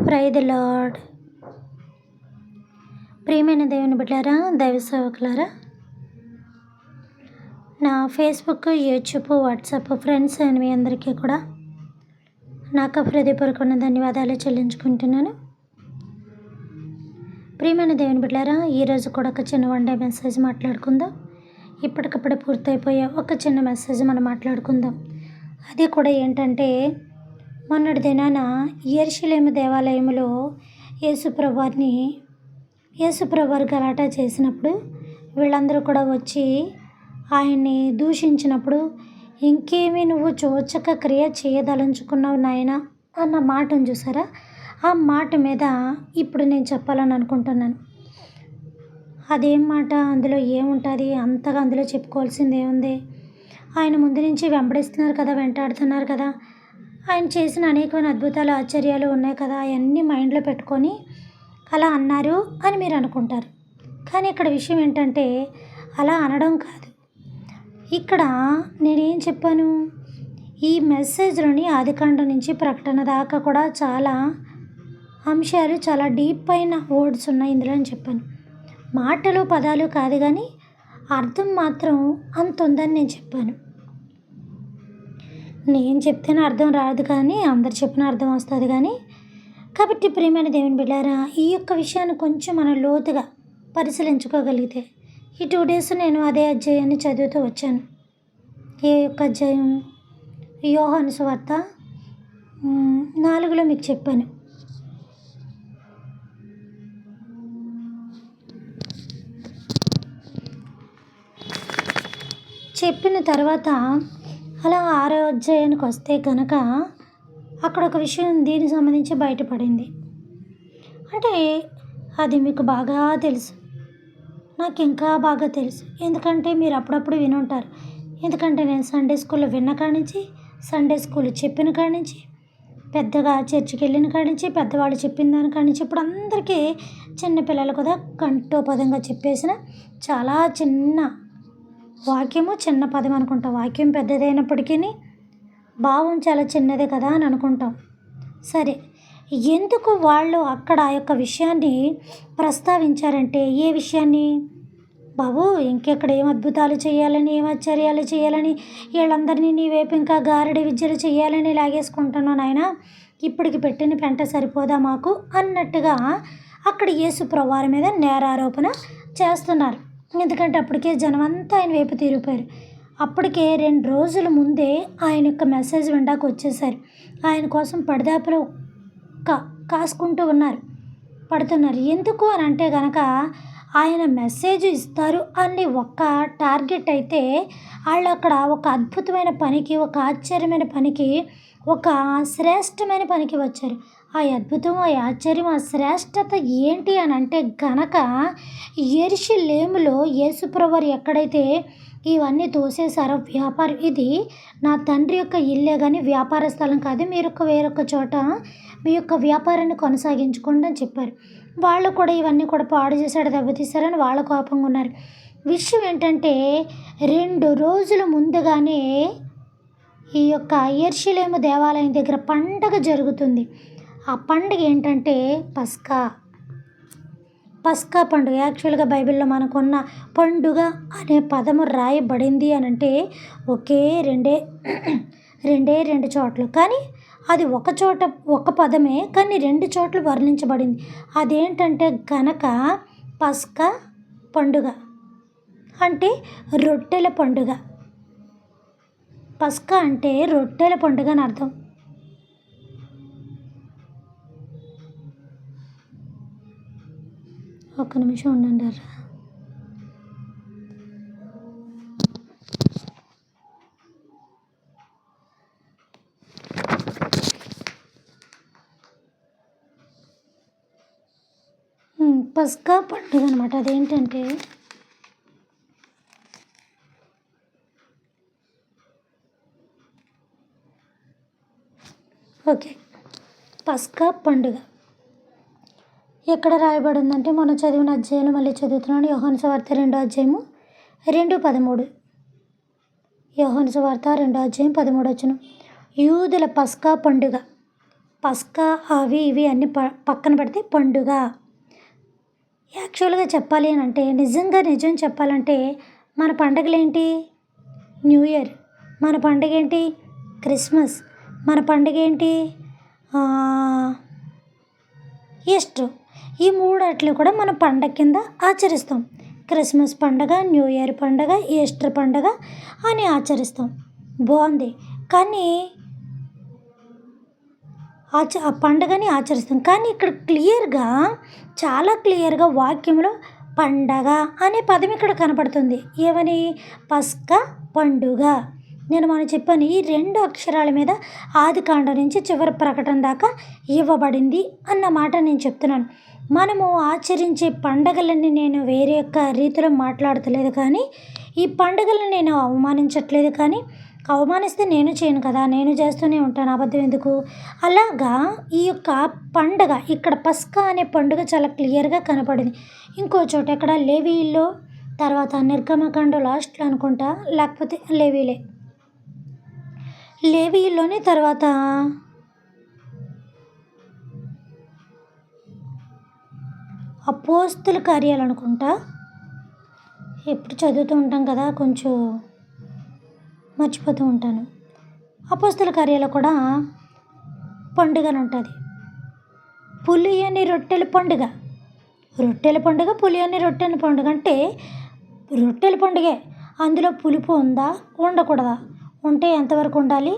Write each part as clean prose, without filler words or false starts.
Praise the lord. ప్రియమైన దేవుని బిడ్డలారా, దైవ సేవకులారా, నా ఫేస్బుక్, యూట్యూబ్, వాట్సాప్ ఫ్రెండ్స్ అని మీ అందరికీ కూడా నాకు హృదయపూర్వకమైన ధన్యవాదాలు చెల్లించుకుంటున్నాను. ప్రియమైన దేవుని బిడ్డలారా, ఈరోజు కూడా ఒక చిన్న వన్ డే మెసేజ్ మాట్లాడుకుందాం. ఇప్పటికప్పుడే పూర్తయిపోయే ఒక చిన్న మెసేజ్ మనం మాట్లాడుకుందాం. అది కూడా ఏంటంటే, మొన్నటి దినాన యెరూషలేము దేవాలయంలో యేసుప్రభువారు గలాటా చేసినప్పుడు వీళ్ళందరూ కూడా వచ్చి ఆయన్ని దూషించినప్పుడు, ఇంకేమీ నువ్వు చూచక క్రియ చేయదలుచుకున్నావు నాయనా అన్న మాటను చూసారా? ఆ మాట మీద ఇప్పుడు నేను చెప్పాలని అనుకుంటున్నాను. అదేం మాట, అందులో ఏముంటుంది, అంతగా అందులో చెప్పుకోవాల్సింది ఏముంది? ఆయన ముందు నుంచి వెంబడిస్తున్నారు కదా, వెంటాడుతున్నారు కదా, ఆయన చేసిన అనేకమైన అద్భుతాలు, ఆశ్చర్యాలు ఉన్నాయి కదా, అవన్నీ మైండ్లో పెట్టుకొని అలా అన్నారు అని మీరు అనుకుంటారు. కానీ ఇక్కడ విషయం ఏంటంటే, అలా అనడం కాదు. ఇక్కడ నేనేం చెప్పాను, ఈ మెసేజ్లోని ఆదికాండం నుంచి ప్రకటన దాకా కూడా చాలా అంశాలు, చాలా డీప్ అయిన వర్డ్స్ ఉన్నాయి ఇందులో అని చెప్పాను. మాటలు పదాలు కాదు, కానీ అర్థం మాత్రం అంత ఉందని నేను చెప్పాను. నేను చెప్తేనే అర్థం రాదు, కానీ అందరు చెప్పిన అర్థం వస్తుంది. కానీ కాబట్టి ప్రియమైన దేవుని బిడ్డారా, ఈ యొక్క విషయాన్ని కొంచెం మనం లోతుగా పరిశీలించుకోగలిగితే, ఈ 2 days నేను అదే అధ్యాయాన్ని చదువుతూ వచ్చాను. ఏ యొక్క అధ్యాయం? యోహాను సువార్త 4లో మీకు చెప్పాను. చెప్పిన తర్వాత అలా 6వ అధ్యాయానికి వస్తే కనుక అక్కడ ఒక విషయం దీనికి సంబంధించి బయటపడింది. అంటే అది మీకు బాగా తెలుసు, నాకు ఇంకా బాగా తెలుసు. ఎందుకంటే మీరు అప్పుడప్పుడు వినుంటారు. ఎందుకంటే నేను సండే స్కూల్లో విన్న కాడి నుంచి, సండే స్కూల్ చెప్పిన కాడి నుంచి, పెద్దగా చర్చికి వెళ్ళిన కాడి నుంచి, పెద్దవాళ్ళు చెప్పిన దాని కాడి నుంచి, ఇప్పుడు అందరికీ చిన్నపిల్లలు కదా కంఠోపదంగా చెప్పేసిన చాలా చిన్న వాక్యము, చిన్న పదం అనుకుంటాం. వాక్యం పెద్దదైనప్పటికీ భావం చాలా చిన్నదే కదా అని అనుకుంటాం. సరే, ఎందుకు వాళ్ళు అక్కడ ఆ యొక్క విషయాన్ని ప్రస్తావించారంటే, ఏ విషయాన్ని? బాబు, ఇంకెక్కడ ఏం అద్భుతాలు చేయాలని, ఏం ఆశ్చర్యాలు చేయాలని, వీళ్ళందరినీ నీ వైపు ఇంకా గారడి విద్యలు చేయాలని లాగేసుకుంటున్నాను నాయన, ఇప్పటికి పెట్టిన పెంట సరిపోదా మాకు అన్నట్టుగా అక్కడ యేసుప్రభువారి మీద నేరారోపణ చేస్తున్నారు. ఎందుకంటే అప్పటికే జనం అంతా ఆయన వైపు తిరిగిపోయారు. అప్పటికే 2 రోజుల ముందే ఆయన యొక్క మెసేజ్ వినడానికి వచ్చేసారు. ఆయన కోసం పడిదాపులు కాసుకుంటూ పడుతున్నారు. ఎందుకు అని అంటే కనుక, ఆయన మెసేజ్ ఇస్తారు అని ఒక్క టార్గెట్ అయితే, వాళ్ళు అక్కడ ఒక అద్భుతమైన పనికి, ఒక ఆశ్చర్యమైన పనికి, ఒక శ్రేష్టమైన పనికి వచ్చారు. ఆ అద్భుతం, ఆ ఆశ్చర్యం, ఆ శ్రేష్టత ఏంటి అని అంటే గనక, యెరూషలేములో యేసుప్రభువారు ఎక్కడైతే ఇవన్నీ తోసేశారో, వ్యాపారం, ఇది నా తండ్రి యొక్క ఇల్లే కానీ వ్యాపార స్థలం కాదు, మీరు వేరొక చోట మీ యొక్క వ్యాపారాన్ని కొనసాగించుకోండి అని చెప్పారు. వాళ్ళు కూడా ఇవన్నీ కూడా పాడు చేశాడు, దెబ్బతీశారని వాళ్ళ కోపంగా ఉన్నారు. విషయం ఏంటంటే, 2 రోజుల ముందుగానే ఈ యొక్క యెరూషలేము దేవాలయం దగ్గర పండగ జరుగుతుంది. ఆ పండుగ ఏంటంటే పస్కా పండుగ. యాక్చువల్గా బైబిల్లో మనకున్న పండుగ అనే పదము రాయబడింది అని అంటే ఒకే రెండు చోట్ల, కానీ అది ఒక చోట ఒక పదమే, కానీ 2 చోట్ల వర్ణించబడింది. అదేంటంటే గనక పస్కా పండుగ అంటే రొట్టెల పండుగ. పస్కా అంటే రొట్టెల పండుగ అని అర్థం. ఒక్క నిమిషం ఉండండి. పస్కా పండుగ అనమాట. అదేంటంటే, ఓకే, పస్కా పండుగ ఎక్కడ రాయబడి ఉందంటే, మనం చదివిన అధ్యాయంలో మళ్ళీ చదువుతున్నాను. యోహాను సువార్త 2వ అధ్యాయము 2:13. యోహాను సువార్త 2వ అధ్యాయం 13 వచనం. యూదుల పస్కా పండుగ పస్కా అవి ఇవి అన్నీ పక్కన పెడితే పండుగ. యాక్చువల్గా చెప్పాలి అని అంటే నిజం చెప్పాలంటే మన పండగలేంటి? న్యూ ఇయర్, మన పండుగ ఏంటి? క్రిస్మస్, మన పండుగ ఏంటి? ఈస్టర్. ఈ మూడాట్లు కూడా మన పండగ కింద ఆచరిస్తాం. క్రిస్మస్ పండగ, న్యూ ఇయర్ పండగ, ఈస్టర్ పండగ అని ఆచరిస్తాం. బాగుంది. కానీ ఆ పండగని ఆచరిస్తాం. కానీ ఇక్కడ చాలా క్లియర్గా వాక్యంలో పండగ అనే పదం ఇక్కడ కనపడుతుంది. ఏమని? పస్కా పండుగ. నేను మొన్న చెప్పాను, ఈ 2 అక్షరాల మీద ఆదికాండం నుంచి చివరి ప్రకటన దాకా ఇవ్వబడింది అన్న మాట నేను చెప్తున్నాను. మనము ఆచరించే పండగలన్నీ నేను వేరే యొక్క రీతిలో మాట్లాడతలేదు, కానీ ఈ పండుగలను నేను అవమానించట్లేదు. కానీ అవమానిస్తే నేను చేయను కదా, నేను చేస్తూనే ఉంటాను, అబద్ధం ఎందుకు? అలాగా ఈ యొక్క పండగ ఇక్కడ పస్కా అనే పండుగ చాలా క్లియర్గా కనపడింది. ఇంకో చోట ఎక్కడ? లేవీయుల్లో, తర్వాత నిర్గమకాండం లాస్ట్లో అనుకుంటా, లేకపోతే లేవీయుల్లోనే, తర్వాత అపోస్తుల కార్యాలు అనుకుంటా. ఎప్పుడు చదువుతూ ఉంటాం కదా, కొంచెం మర్చిపోతూ ఉంటాను. అపోస్తుల కార్యాలు కూడా పండుగను ఉంటుంది. పులియని రొట్టెల పండుగ, పులియని రొట్టెల పండుగ అంటే రొట్టెల పండుగే. అందులో పులుపు ఉందా, ఉండకూడదా? ఉంటే ఎంతవరకు ఉండాలి,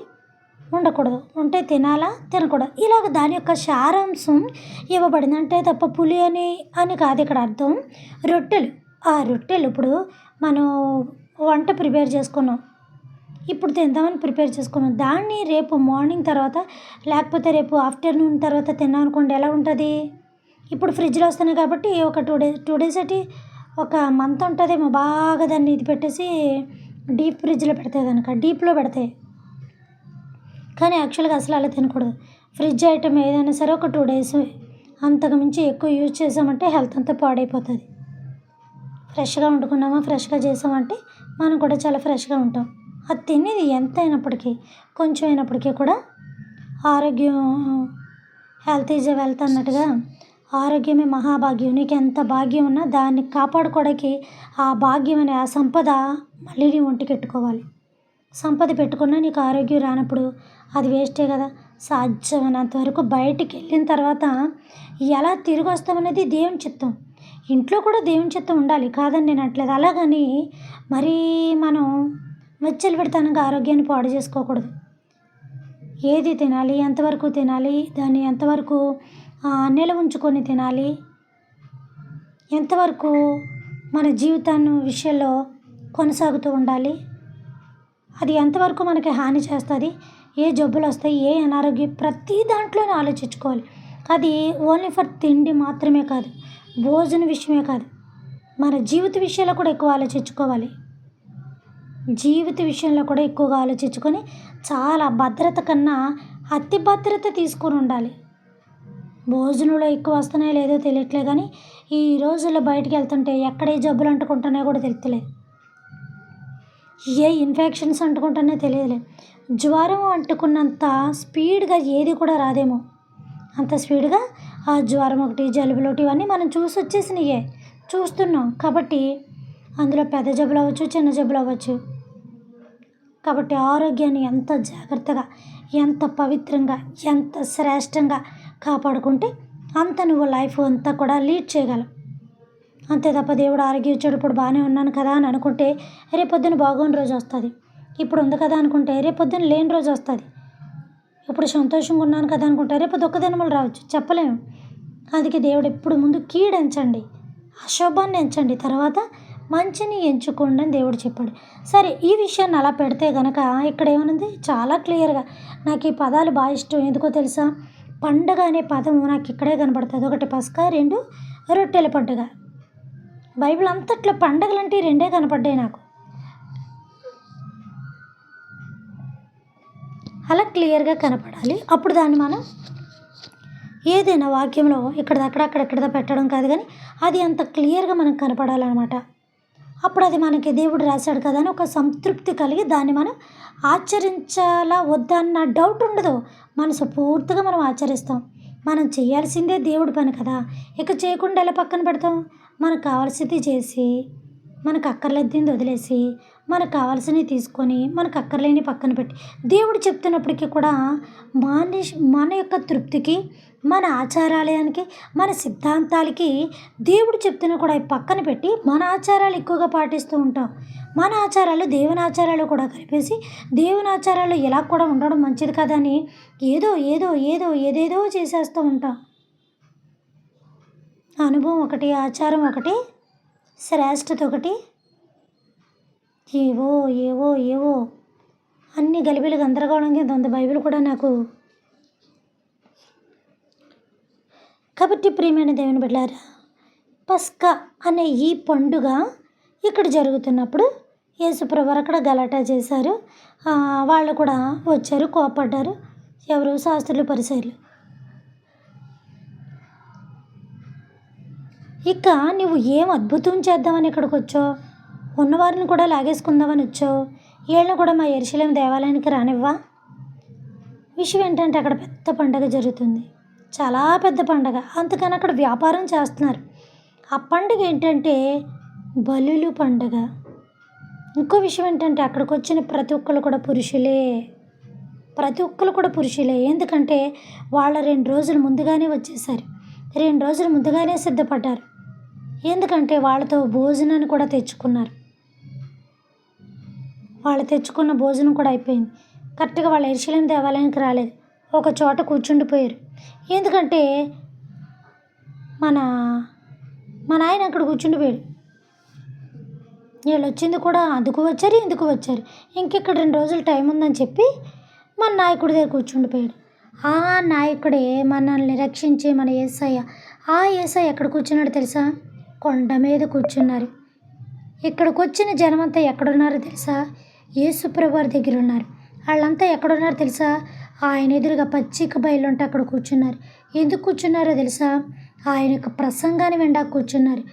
ఉండకూడదు. ఉంటే తినాలా, తినకూడదు. ఇలాగ దాని యొక్క సారాంశం ఇవ్వబడింది. అంటే తప్ప పులి అని కాదు ఇక్కడ అర్థం. రొట్టెలు, ఆ రొట్టెలు ఇప్పుడు మనం వంట ప్రిపేర్ చేసుకున్నాం, ఇప్పుడు తిందామని ప్రిపేర్ చేసుకున్నాం. దాన్ని రేపు మార్నింగ్ తర్వాత, లేకపోతే రేపు ఆఫ్టర్నూన్ తర్వాత తిన్నాం అనుకోండి, ఎలా ఉంటుంది? ఇప్పుడు ఫ్రిడ్జ్లో వస్తున్నాయి కాబట్టి ఒక 2 డేస్ అట్టి ఒక మంత్ ఉంటుందేమో. బాగా దాన్ని ఇది పెట్టేసి డీప్ ఫ్రిడ్జ్లో పెడతాయి, కనుక డీప్లో పెడతాయి. కానీ యాక్చువల్గా అసలు అలా తినకూడదు. ఫ్రిడ్జ్ ఐటమ్ ఏదైనా సరే ఒక 2 డేస్, అంతకు మించి ఎక్కువ యూజ్ చేసామంటే హెల్త్ అంతా పాడైపోతుంది. ఫ్రెష్గా వండుకున్నామా, ఫ్రెష్గా చేసామంటే మనం కూడా చాలా ఫ్రెష్గా ఉంటాం. అది తినేది ఎంత అయినప్పటికీ, కొంచెం అయినప్పటికీ కూడా ఆరోగ్యం, హెల్త్ ఈజ్ వెల్త్ అన్నట్టుగా ఆరోగ్యమే మహాభాగ్యం. నీకు ఎంత భాగ్యం ఉన్నా దాన్ని కాపాడుకోవడానికి ఆ భాగ్యం అనే ఆ సంపద మళ్ళీ నీ ఒంటికి ఎట్టుకోవాలి. సంపద పెట్టుకున్నా నీకు ఆరోగ్యం రానప్పుడు అది వేస్టే కదా. సాధ్యమైనంత వరకు బయటికి వెళ్ళిన తర్వాత ఎలా తిరిగి వస్తామనేది దేవుని చిత్తం. ఇంట్లో కూడా దేవుని చిత్తం ఉండాలి, కాదని నేను అనట్లేదు. అలాగని మరీ మనం విచ్చలవిడితనంగా ఆరోగ్యాన్ని పాడు చేసుకోకూడదు. ఏది తినాలి, ఎంతవరకు తినాలి, దాన్ని ఎంతవరకు నిల్వ ఉంచుకొని తినాలి, ఎంతవరకు మన జీవితాన్ని విషయంలో కొనసాగుతూ ఉండాలి, అది ఎంతవరకు మనకి హాని చేస్తుంది, ఏ జబ్బులు వస్తాయి, ఏ అనారోగ్యం, ప్రతి దాంట్లోనే ఆలోచించుకోవాలి. అది ఓన్లీ ఫర్ తిండి మాత్రమే కాదు, భోజన విషయమే కాదు, మన జీవిత విషయంలో కూడా ఎక్కువ ఆలోచించుకోవాలి. జీవిత విషయంలో కూడా ఎక్కువగా ఆలోచించుకొని చాలా భద్రత కన్నా అతి భద్రత తీసుకొని ఉండాలి. భోజనంలో ఎక్కువ వస్తున్నాయో లేదో తెలియట్లేదు, కానీ ఈ రోజుల్లో బయటికి వెళ్తుంటే ఎక్కడ ఏ జబ్బులు అంటుకుంటున్నాయో కూడా తెలియట్లేదు, ఏ ఇన్ఫెక్షన్స్ అంటుకుంటున్నాయో తెలియలేదు. జ్వరం అంటుకున్నంత స్పీడ్గా ఏది కూడా రాదేమో, అంత స్పీడ్గా ఆ జ్వరం ఒకటి, జలుబులు ఒకటి, ఇవన్నీ మనం చూసి వచ్చేసినాయే, చూస్తున్నాం. కాబట్టి అందులో పెద్ద జబ్బులు అవ్వచ్చు, చిన్న జబ్బులు అవ్వచ్చు. కాబట్టి ఆరోగ్యాన్ని ఎంత జాగ్రత్తగా, ఎంత పవిత్రంగా, ఎంత శ్రేష్టంగా కాపాడుకుంటే అంత నువ్వు లైఫ్ అంతా కూడా లీడ్ చేయగలవు. అంతే తప్ప దేవుడు ఆరోగ్యం ఇచ్చాడు, ఇప్పుడు బాగానే ఉన్నాను కదా అని అనుకుంటే రేపొద్దున బాగోని రోజు వస్తుంది. ఇప్పుడు ఉంది కదా అనుకుంటే రేపొద్దున లేని రోజు వస్తుంది. ఇప్పుడు సంతోషంగా ఉన్నాను కదా అనుకుంటే రేపు దుఃఖ దినములు రావచ్చు, చెప్పలేము. అందుకే దేవుడు ఎప్పుడు ముందు కీడు ఎంచండి, అశుభాన్ని ఎంచండి, తర్వాత మంచిని ఎంచుకోండి అని దేవుడు చెప్పాడు. సరే, ఈ విషయాన్ని అలా పెడితే కనుక ఇక్కడ ఏమనుంది? చాలా క్లియర్గా నాకు ఈ పదాలు బాగా ఇష్టం. ఎందుకో తెలుసా? పండుగ అనే పదము నాకు ఇక్కడే కనబడుతుంది. ఒకటి పస్కా, 2 రొట్టెల పండుగ. బైబిల్ అంతట్లో పండుగలు అంటే 2 కనపడ్డాయి నాకు. అలా క్లియర్గా కనపడాలి. అప్పుడు దాన్ని మనం ఏదైనా వాక్యంలో ఇక్కడదక్కడ అక్కడెక్కడదా పెట్టడం కాదు, కానీ అది అంత క్లియర్గా మనకు కనపడాలన్నమాట. అప్పుడు అది మనకి దేవుడు రాశాడు కదా అని ఒక సంతృప్తి కలిగి దాన్ని మనం ఆచరించాలా వద్దా అన్న డౌట్ ఉండదు. మనసు పూర్తిగా మనం ఆచరిస్తాం. మనం చేయాల్సిందే దేవుడి పని కదా, ఇక చేయకుండా ఎలా పక్కన పెడతాం? మనకు కావాల్సింది చేసి, మనకు అక్కర్లేనిది వదిలేసి, మనకు కావాల్సినవి తీసుకొని మనకు అక్కర్లేని పక్కన పెట్టి, దేవుడు చెప్తున్నప్పటికీ కూడా మన యొక్క తృప్తికి, మన ఆచారాలయానికి, మన సిద్ధాంతాలకి దేవుడు చెప్తున్నా కూడా పక్కన పెట్టి మన ఆచారాలు ఎక్కువగా పాటిస్తూ ఉంటాం. మన ఆచారాలు దేవుని ఆచారాలు కూడా కలిపేసి దేవుని ఆచారాలు ఇలా కూడా ఉండడం మంచిది కదా అని ఏదేదో చేసేస్తూ ఉంటాం. అనుభవం ఒకటి, ఆచారం ఒకటి, శ్రేష్టత ఒకటి, ఏవో అన్ని గలిబిలి గందరగోళం కింద ఉంది బైబిల్ కూడా నాకు. కాబట్టి ప్రియమైన దేవుని బిడ్డలారా, పస్కా అనే ఈ పండుగ ఇక్కడ జరుగుతున్నప్పుడు యేసుప్రభువారు అక్కడ గలాటా చేశారు. వాళ్ళు కూడా వచ్చారు, కోపడ్డారు. ఎవరు? శాస్త్రులు, పరిసయ్యులు. ఇక నువ్వు ఏం అద్భుతం చేద్దామని ఇక్కడికి వచ్చావు? ఉన్నవారిని కూడా లాగేసుకుందామని వచ్చావు. వీళ్ళని కూడా మా యెరూషలేము దేవాలయానికి రానివ్వా? విషయం ఏంటంటే అక్కడ పెద్ద పండగ జరుగుతుంది, చాలా పెద్ద పండగ. అందుకని అక్కడ వ్యాపారం చేస్తున్నారు. ఆ పండుగ ఏంటంటే బలులు పండుగ. ఇంకో విషయం ఏంటంటే అక్కడికి వచ్చిన ప్రతి ఒక్కరు కూడా పురుషులే. ఎందుకంటే వాళ్ళ 2 రోజులు ముందుగానే వచ్చేసారు, 2 రోజులు ముందుగానే సిద్ధపడ్డారు. ఎందుకంటే వాళ్ళతో భోజనాన్ని కూడా తెచ్చుకున్నారు. వాళ్ళు తెచ్చుకున్న భోజనం కూడా అయిపోయింది. కరెక్ట్గా వాళ్ళ యెరూషలేము దేవాలయానికి రాలేదు, ఒక చోట కూర్చుండిపోయారు. ఎందుకంటే మన ఆయన అక్కడ కూర్చుండిపోయాడు. వీళ్ళు వచ్చింది కూడా అందుకు వచ్చారు, ఇందుకు వచ్చారు. ఇంకెక్కడ 2 రోజులు టైం ఉందని చెప్పి మన నాయకుడి దగ్గర కూర్చుండిపోయాడు. ఆ నాయకుడే మనల్ని రక్షించే మన యేసయ్య. ఆ యేసయ్య ఎక్కడ కూర్చున్నాడు తెలుసా? కొండ మీద కూర్చున్నారు. ఇక్కడికి వచ్చిన జనమంతా ఎక్కడున్నారో తెలుసా? యేసుప్రభువారి దగ్గర ఉన్నారు. వాళ్ళంతా ఎక్కడున్నారో తెలుసా? ఆయన ఎదురుగా పచ్చిక బయలు ఉంటే అక్కడ కూర్చున్నారు. ఎందుకు కూర్చున్నారో తెలుసా? ఆయన యొక్క ప్రసంగాన్ని వినడానికి కూర్చున్నారు.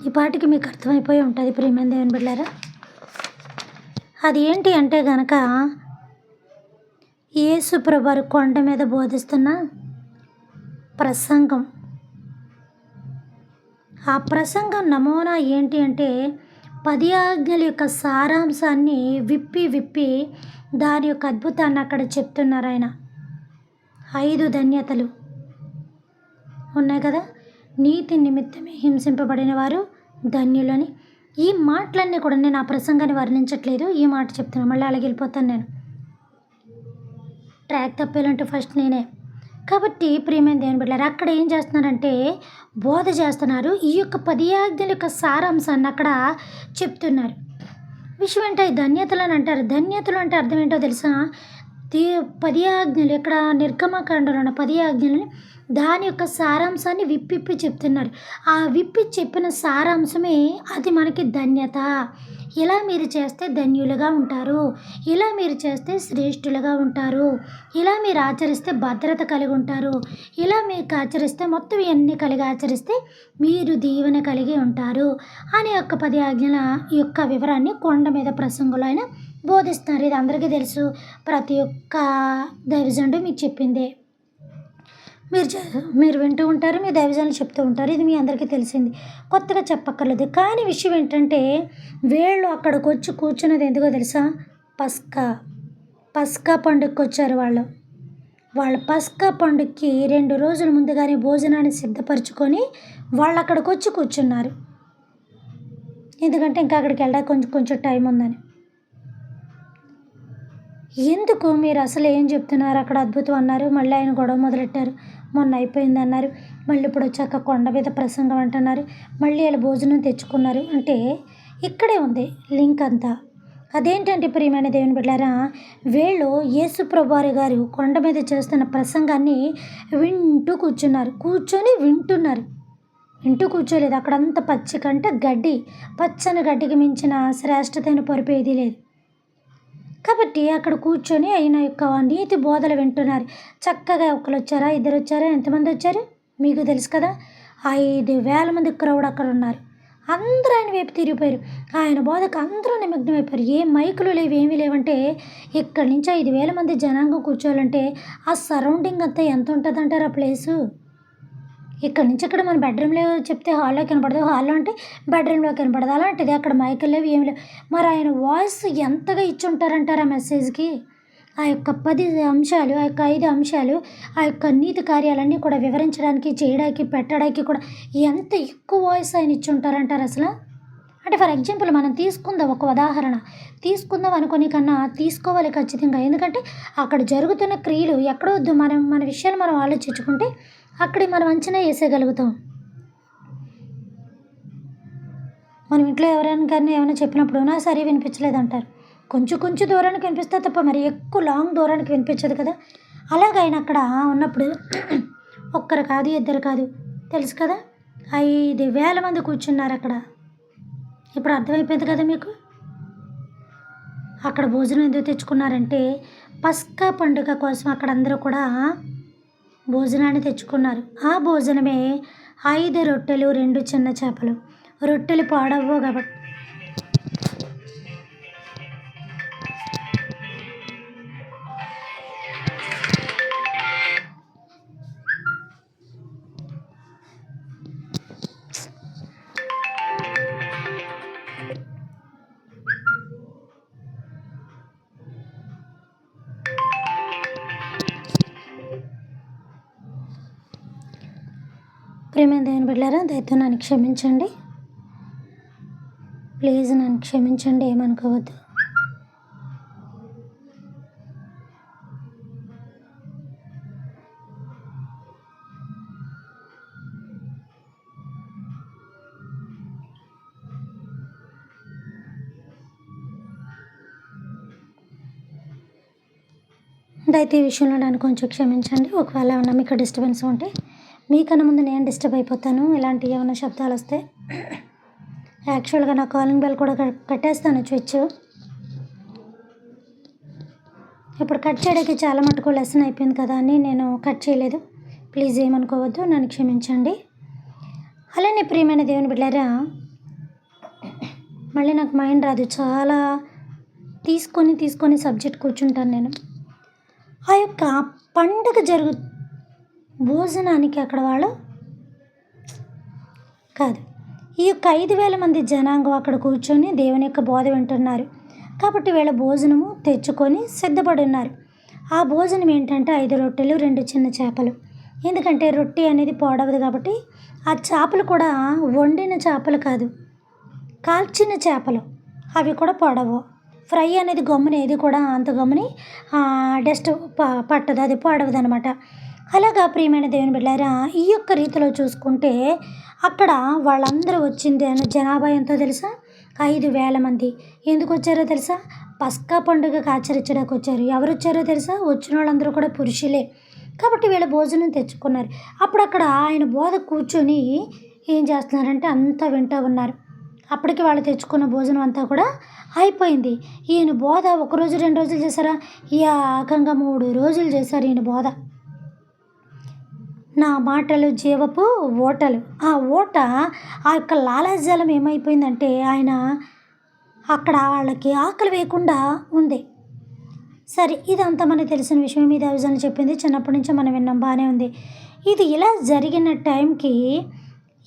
ఈ పాటికి మీకు అర్థమైపోయి ఉంటుంది ప్రియమైన దేవుని బిడ్డలారా. అది ఏంటి అంటే గనక యేసుప్రభువారు కొండ మీద బోధిస్తున్న ప్రసంగం. ఆ ప్రసంగం నమూనా ఏంటి అంటే 10 ఆజ్ఞల యొక్క సారాంశాన్ని విప్పి దాని యొక్క అద్భుతాన్ని అక్కడ చెప్తున్నారు ఆయన. 5 ధన్యతలు ఉన్నాయి కదా. నీతి నిమిత్తమే హింసింపబడిన వారు ధన్యులని. ఈ మాటలన్నీ కూడా నేను ఆ ప్రసంగాన్ని వర్ణించట్లేదు, ఈ మాట చెప్తున్నాను. మళ్ళీ అలాగే వెళ్ళిపోతాను నేను. ట్రాక్ తప్పేయాలంటే ఫస్ట్ నేనే. కాబట్టి ప్రియమైన దేవుని బిడ్డలారా, అక్కడ ఏం చేస్తున్నారంటే బోధ చేస్తున్నారు. ఈ యొక్క 10 ఆజ్ఞల యొక్క సారాంశాన్ని అక్కడ చెప్తున్నారు. విషయం ఏంటో ధన్యతలు అని అంటారు. ధన్యతలు అంటే అర్థం ఏంటో తెలుసా? 10 ఆజ్ఞలు, ఇక్కడ నిర్గమకాండంలో ఉన్న 10 ఆజ్ఞలని దాని యొక్క సారాంశాన్ని విప్పి చెప్తున్నారు. ఆ విప్పి చెప్పిన సారాంశమే అది మనకి ధన్యత. ఇలా మీరు చేస్తే ధన్యులుగా ఉంటారు, ఇలా మీరు చేస్తే శ్రేష్ఠులుగా ఉంటారు, ఇలా మీరు ఆచరిస్తే భద్రత కలిగి ఉంటారు, ఇలా మీకు ఆచరిస్తే మొత్తం ఇవన్నీ కలిగి ఆచరిస్తే మీరు దీవెన కలిగి ఉంటారు అనే యొక్క 10 ఆజ్ఞల యొక్క వివరాన్ని కొండ మీద ప్రసంగంలో ఆయన బోధిస్తున్నారు. ఇది అందరికీ తెలుసు, ప్రతి ఒక్క దైవజనుడు మీకు చెప్పిందే. మీరు వింటూ ఉంటారు, మీ దైవజనులు చెప్తూ ఉంటారు. ఇది మీ అందరికీ తెలిసింది, కొత్తగా చెప్పక్కర్లేదు. కానీ విషయం ఏంటంటే వీళ్ళు అక్కడికి వచ్చి కూర్చున్నది ఎందుకో తెలుసా? పస్కా పండుగకి వచ్చారు వాళ్ళు. వాళ్ళ పస్కా పండుగకి 2 రోజుల ముందుగానే భోజనాన్ని సిద్ధపరచుకొని వాళ్ళు అక్కడికి వచ్చి కూర్చున్నారు. ఎందుకంటే ఇంకా అక్కడికి వెళ్ళడానికి కొంచెం టైం ఉందని. ఎందుకు మీరు అసలు ఏం చెప్తున్నారు? అక్కడ అద్భుతం అన్నారు, మళ్ళీ ఆయన గొడవ మొదలెట్టారు. మొన్న అయిపోయింది అన్నారు, మళ్ళీ ఇప్పుడు వచ్చాక కొండ మీద ప్రసంగం అంటున్నారు, మళ్ళీ వాళ్ళు భోజనం తెచ్చుకున్నారు. అంటే ఇక్కడే ఉంది లింక్ అంతా. అదేంటంటే ప్రియమైన దేవుని బిడ్డలారా, వీళ్ళు యేసుప్రభువారి గారు కొండ మీద చేస్తున్న ప్రసంగాన్ని వింటూ కూర్చున్నారు, కూర్చొని వింటున్నారు. ఇంటూ కూర్చోలేదు. అక్కడంతా పచ్చికంటే గడ్డి, పచ్చని గడ్డికి మించిన శ్రేష్టతైన పరుపు ఏదీ లేదు. కాబట్టి అక్కడ కూర్చొని ఆయన యొక్క నీతి బోధలు వింటున్నారు. చక్కగా ఒకళ్ళొచ్చారా, ఇద్దరొచ్చారా, ఎంతమంది వచ్చారు మీకు తెలుసు కదా. 5,000 మంది క్రౌడ్ అక్కడ ఉన్నారు. అందరూ ఆయన వైపు తిరిగిపోయారు. ఆయన బోధకు అందరూ నిమగ్నమైపోయారు. ఏ మైకులు లేవు, ఏమీ లేవంటే ఇక్కడి నుంచి 5,000 మంది జనాంగం కూర్చోవాలంటే ఆ సరౌండింగ్ అంతా ఎంత ఉంటుంది అంటారు ఆ ప్లేసు. ఇక్కడ నుంచి ఇక్కడ మన బెడ్రూమ్లో చెప్తే హాల్లో కనపడదు, హాల్లో అంటే బెడ్రూమ్లో కనపడదు. అలాంటిది అక్కడ మైకులు లేవు, ఏమి లేవు. మరి ఆయన వాయిస్ ఎంతగా ఇచ్చి ఉంటారంటారు ఆ మెసేజ్కి. ఆ యొక్క 10 అంశాలు, ఆ యొక్క 5 అంశాలు, ఆ యొక్క నీతి కార్యాలన్నీ కూడా వివరించడానికి, చేయడానికి, పెట్టడానికి కూడా ఎంత ఎక్కువ వాయిస్ ఆయన ఇచ్చి ఉంటారంటారు అసలు. అంటే ఫర్ ఎగ్జాంపుల్ మనం తీసుకుందాం, ఒక ఉదాహరణ తీసుకుందాం అనుకునే కన్నా తీసుకోవాలి ఖచ్చితంగా. ఎందుకంటే అక్కడ జరుగుతున్న క్రియలు ఎక్కడొద్దు, మన విషయాలు మనం ఆలోచించుకుంటే అక్కడే మనం అంచనా వేసేయగలుగుతాం. మనం ఇంట్లో ఎవరైనా కానీ ఏమైనా చెప్పినప్పుడు నా సరే వినిపించలేదు అంటారు. కొంచెం దూరానికి వినిపిస్తే తప్ప మరి ఎక్కువ లాంగ్ దూరానికి వినిపించదు కదా. అలాగ ఆయన అక్కడ ఉన్నప్పుడు ఒక్కరు కాదు, ఇద్దరు కాదు, తెలుసు కదా, 5,000 మంది కూర్చున్నారు అక్కడ. ఇప్పుడు అర్థమైపోయింది కదా మీకు. అక్కడ భోజనం ఎందుకు తెచ్చుకున్నారంటే పస్కా పండుగ కోసం అక్కడ అందరూ కూడా భోజనాన్ని తెచ్చుకున్నారు. ఆ భోజనమే 5 రొట్టెలు 2 చిన్న చేపలు. రొట్టెలు పాడవు కాబట్టి ప్రియమైన దేవుని బిడ్డలారా, దయతో నన్ను క్షమించండి, ప్లీజ్ నన్ను క్షమించండి, ఏమనుకోవద్దు. దయతో ఈ విషయంలో నన్ను కొంచెం క్షమించండి. ఒకవేళ ఏమన్నా మీకు డిస్టర్బెన్స్ ఉంటే మీకన్నా ముందు నేను డిస్టర్బ్ అయిపోతాను. ఇలాంటి ఏమైనా శబ్దాలు వస్తే యాక్చువల్గా నా కాలింగ్ బెల్ కూడా కట్టేస్తాను స్విచ్. ఇప్పుడు కట్ చేయడానికి చాలా మటుకు లెసన్ అయిపోయింది కదా అని నేను కట్ చేయలేదు. ప్లీజ్ ఏమనుకోవద్దు, నన్ను క్షమించండి. అలానే ప్రియమైన దేవుని బిడ్డలారా, మళ్ళీ నాకు మైండ్ రాదు, చాలా తీసుకొని సబ్జెక్ట్ కూర్చుంటాను నేను. ఆ యొక్క పండుగ భోజనానికి అక్కడ వాళ్ళు కాదు, ఈ యొక్క 5,000 మంది జనాంగం అక్కడ కూర్చొని దేవుని యొక్క బోధ వింటున్నారు. కాబట్టి వీళ్ళ భోజనము తెచ్చుకొని సిద్ధపడి ఉన్నారు. ఆ భోజనం ఏంటంటే 5 రొట్టెలు 2 చిన్న చేపలు. ఎందుకంటే రొట్టె అనేది పాడవదు కాబట్టి ఆ చేపలు కూడా వండిన చేపలు కాదు, కాల్చిన చేపలు, అవి కూడా పాడవు. ఫ్రై అనేది గమ్ముని ఏది కూడా అంత గమ్ముని డస్ట్ పట్టదు, అది పాడవదు అనమాట. అలాగా ప్రియమైన దేవుని బిడ్డలారా, ఈ యొక్క రీతిలో చూసుకుంటే అక్కడ వాళ్ళందరూ వచ్చింది అన్న జనాభా ఎంతో తెలుసా? 5,000 మంది. ఎందుకు వచ్చారో తెలుసా? పస్కా పండుగకు ఆచరించడానికి వచ్చారు. ఎవరు వచ్చారో తెలుసా? వచ్చిన వాళ్ళందరూ కూడా పురుషులే. కాబట్టి వీళ్ళ భోజనం తెచ్చుకున్నారు. అప్పుడు అక్కడ ఆయన బోధ కూర్చొని ఏం చేస్తున్నారంటే అంతా వింటూ ఉన్నారు. అప్పటికి వాళ్ళు తెచ్చుకున్న భోజనం అంతా కూడా అయిపోయింది. ఈయన బోధ 1 రోజు 2 రోజులు చేశారా? ఏకంగా 3 రోజులు చేశారు ఈయన బోధ. నా మాటలు జీవపు ఓటలు. ఆ ఓట, ఆ యొక్క లాలాజలం ఏమైపోయిందంటే ఆయన అక్కడ వాళ్ళకి ఆకలి వేయకుండా ఉంది. సరే, ఇదంతా మనకు తెలిసిన విషయం. మీద దైవజనులు చెప్పింది చిన్నప్పటి నుంచి మనం విన్నాం, బాగానే ఉంది. ఇది ఇలా జరిగిన టైంకి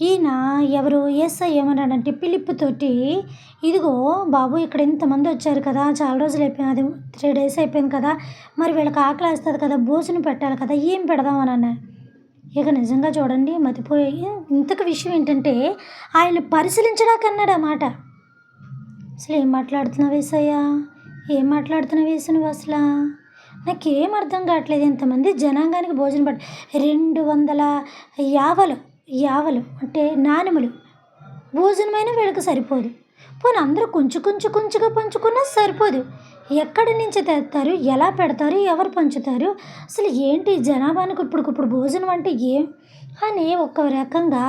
ఈయన ఎవరు యేసయ్య ఏమన్నాడంటే పిలిప్పుతోటి, ఇదిగో బాబు ఇక్కడ ఇంతమంది వచ్చారు కదా, చాలా రోజులు అయిపోయింది, అది 3 days అయిపోయింది కదా, మరి వీళ్ళకి ఆకలి వేస్తుంది కదా, భోజనం పెట్టాలి కదా, ఏం పెడదాం అని అన్నాడు. ఇక నిజంగా చూడండి మతిపోయి, ఇంతకు విషయం ఏంటంటే ఆయన పరిశీలించడానికి అన్నాడు ఆ మాట. అసలు ఏం మాట్లాడుతున్నావు యేసయ్యా, ఏం మాట్లాడుతున్నావు యేసు నువ్వు అసలు? నాకేం అర్థం కావట్లేదు. ఇంతమంది జనాంగానికి భోజనం 200 యావలు అంటే నాణెములు భోజనమైన వీళ్ళకి సరిపోదు. పోనీ అందరూ కొంచెంగా పంచుకున్నా సరిపోదు. ఎక్కడి నుంచి తెస్తారు, ఎలా పెడతారు, ఎవరు పంచుతారు, అసలు ఏంటి జనాభానికి ఇప్పుడు భోజనం అంటే ఏం అని ఒక రకంగా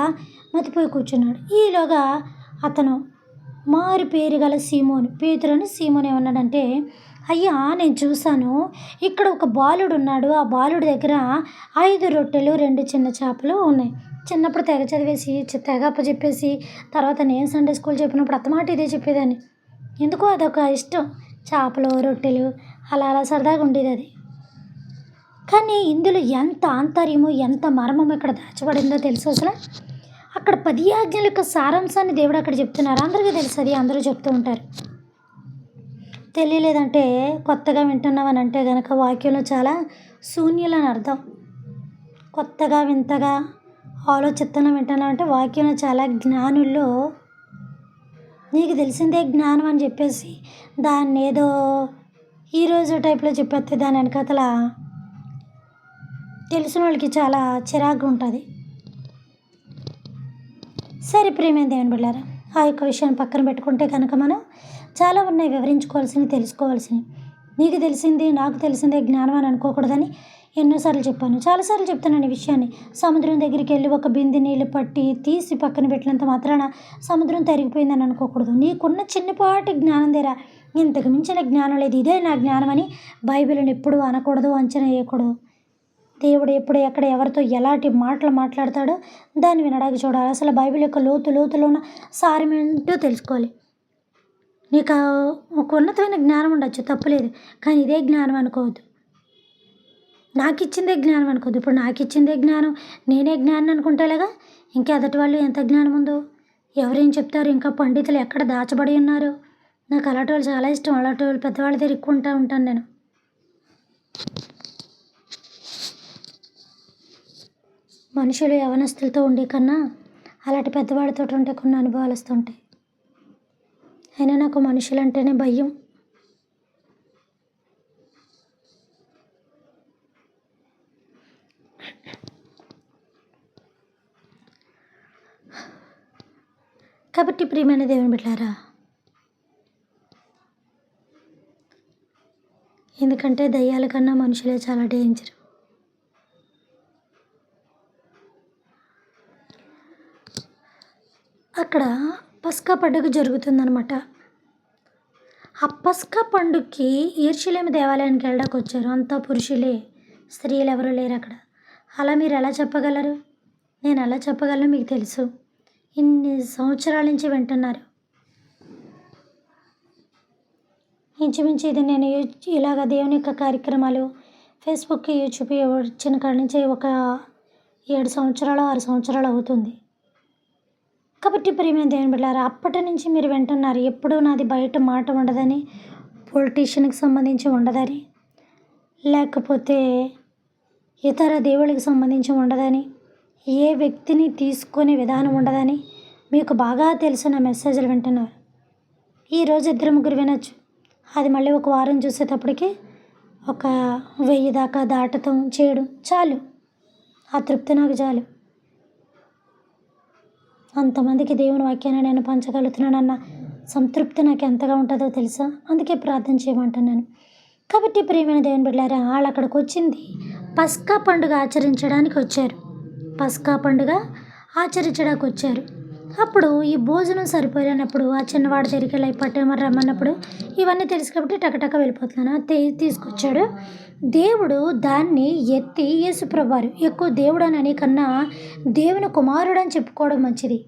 మతిపోయి కూర్చున్నాడు. ఈలోగా అతను మారు పేరు గల సీమోను, పేతురని సీమోను ఏమన్నాడంటే, అయ్యా నేను చూశాను, ఇక్కడ ఒక బాలుడు ఉన్నాడు, ఆ బాలుడి దగ్గర 5 రొట్టెలు 2 చిన్న చేపలు ఉన్నాయి. చిన్నప్పుడు తెగ చదివేసి తెగ అప్పచెప్పేసి తర్వాత నేను సండే స్కూల్ చెప్పినప్పుడు అత్తమాట ఇదే చెప్పేదాన్ని. ఎందుకో అదొక ఇష్టం, చేపలు రొట్టెలు అలా అలా సరదాగా ఉండేది అది. కానీ ఇందులో ఎంత ఆంతర్యమో ఎంత మర్మం ఇక్కడ దాచబడిందో తెలుసు అసలు. అక్కడ 10 ఆజ్ఞల యొక్క సారాంశాన్ని దేవుడు అక్కడ చెప్తున్నారు. అందరికీ తెలుసు, అది అందరూ చెప్తూ ఉంటారు. తెలియలేదంటే కొత్తగా వింటున్నామని అంటే కనుక వాక్యంలో చాలా శూన్యులని అర్థం. కొత్తగా వింతగా ఆలోచిస్తున్నా వింటున్నాం అంటే వాక్యంలో చాలా జ్ఞానుల్లో నీకు తెలిసిందే జ్ఞానం అని చెప్పేసి దాన్ని ఏదో ఈరోజు టైప్లో చెప్పేస్తే దాని వెనకాతల తెలిసిన వాళ్ళకి చాలా చిరాకు ఉంటుంది. సరే ప్రియమైన దేవుని బిడ్డలారా, ఆ యొక్క విషయాన్ని పక్కన పెట్టుకుంటే కనుక మనం చాలా ఉన్నాయి వివరించుకోవాల్సినవి, తెలుసుకోవాల్సినవి. నీకు తెలిసింది నాకు తెలిసిందే జ్ఞానం అని అనుకోకూడదని ఎన్నోసార్లు చెప్పాను, చాలాసార్లు చెప్తున్నాను ఈ విషయాన్ని. సముద్రం దగ్గరికి వెళ్ళి ఒక బిందె నీళ్ళు పట్టి తీసి పక్కన పెట్టినంత మాత్రాన సముద్రం తరిగిపోయిందని అనుకోకూడదు. నీకున్న చిన్నపాటి జ్ఞానం దగ్గర ఇంతకు మించిన జ్ఞానం లేదు, ఇదే నా జ్ఞానం అని బైబిల్ని ఎప్పుడూ అనకూడదు, అంచనా వేయకూడదు. దేవుడు ఎప్పుడు ఎక్కడ ఎవరితో ఎలాంటి మాటలు మాట్లాడతాడో దాన్ని వినడానికి చూడాలి. అసలు బైబిల్ యొక్క లోతులో ఉన్న సారం ఏంటో తెలుసుకోవాలి. నీకు ఒక ఉన్నతమైన జ్ఞానం ఉండొచ్చు, తప్పులేదు, కానీ ఇదే జ్ఞానం అనుకోవద్దు. నాకు ఇచ్చిందే జ్ఞానం అనుకోవద్దు. ఇప్పుడు నాకు ఇచ్చిందే జ్ఞానం, నేనే జ్ఞానం అనుకుంటేలాగా ఇంకా ఎదటి వాళ్ళు ఎంత జ్ఞానం ఉందో ఎవరేం చెప్తారు, ఇంకా పండితులు ఎక్కడ దాచబడి ఉన్నారు. నాకు అలాంటి వాళ్ళు చాలా ఇష్టం, అలాంటి వాళ్ళు పెద్దవాళ్ళ దగ్గర ఎక్కువ ఉంటాను నేను. మనుషులు యవనస్తులతో ఉండే కన్నా అలాంటి పెద్దవాళ్ళతో ఉంటే కొన్ని అనుభవాలు వస్తుంటాయి. అయినా నాకు మనుషులు అంటేనే భయం. కాబట్టి ప్రియమైన దేవుని బిడ్డలారా, ఎందుకంటే దయ్యాల కన్నా మనుషులే చాలా డేంజర్. అక్కడ పస్కా పండుగ జరుగుతుందనమాట. ఆ పస్కా పండుగకి యెరూషలేము దేవాలయానికి వెళ్ళడానికి వచ్చారు. అంతా పురుషులే, స్త్రీలు ఎవరు లేరు అక్కడ. అలా మీరు ఎలా చెప్పగలరు? నేను ఎలా చెప్పగలను? మీకు తెలుసు, ఇన్ని సంవత్సరాల నుంచి వింటున్నారు. ఇంచుమించు ఇది నేను ఇలాగ దేవుని యొక్క కార్యక్రమాలు ఫేస్బుక్, యూట్యూబ్ వచ్చిన కాడి నుంచి ఒక 7 సంవత్సరాలు 6 సంవత్సరాలు అవుతుంది. కాబట్టి ప్రియమైన దేవుని బిడ్డలారా, అప్పటి నుంచి మీరు వింటున్నారు, ఎప్పుడూ నాది బయట మాట ఉండదని, పొలిటీషియన్కి సంబంధించి ఉండదని, లేకపోతే ఇతర దేవుళ్ళకి సంబంధించి ఉండదని, ఏ వ్యక్తిని తీసుకునే విధానం ఉండదని మీకు బాగా తెలిసిన మెసేజ్లు వింటున్నారు. ఈరోజు 2-3 వినొచ్చు, అది మళ్ళీ ఒక వారం చూసేటప్పటికి ఒక 1000 దాకా దాటతం చేయడం చాలు. ఆ తృప్తి నాకు చాలు. అంతమందికి దేవుని వాక్యాన్ని నేను పంచగలుగుతున్నానన్న సంతృప్తి నాకు ఎంతగా ఉంటుందో తెలుసా. అందుకే ప్రార్థన చేయమంటున్నాను. కాబట్టి ప్రియమైన దేవుని బిడ్డలారా, వాళ్ళు అక్కడికి వచ్చింది పస్కా పండుగ ఆచరించడానికి వచ్చారు. పస్కా పండుగ ఆచరించడానికి వచ్చారు. అప్పుడు ఈ భోజనం సరిపోయినప్పుడు ఆ చిన్నవాడి దగ్గరికి వెళ్ళి పట్టేమని రమ్మన్నప్పుడు ఇవన్నీ తెలుసు కాబట్టి టకటక వెళ్ళిపోతున్నాను. తీసుకొచ్చాడు దేవుడు. దాన్ని ఎత్తి యేసుప్రభువారు, ఎక్కువ దేవుడు అని కన్నా దేవుని కుమారుడు అని చెప్పుకోవడం మంచిది.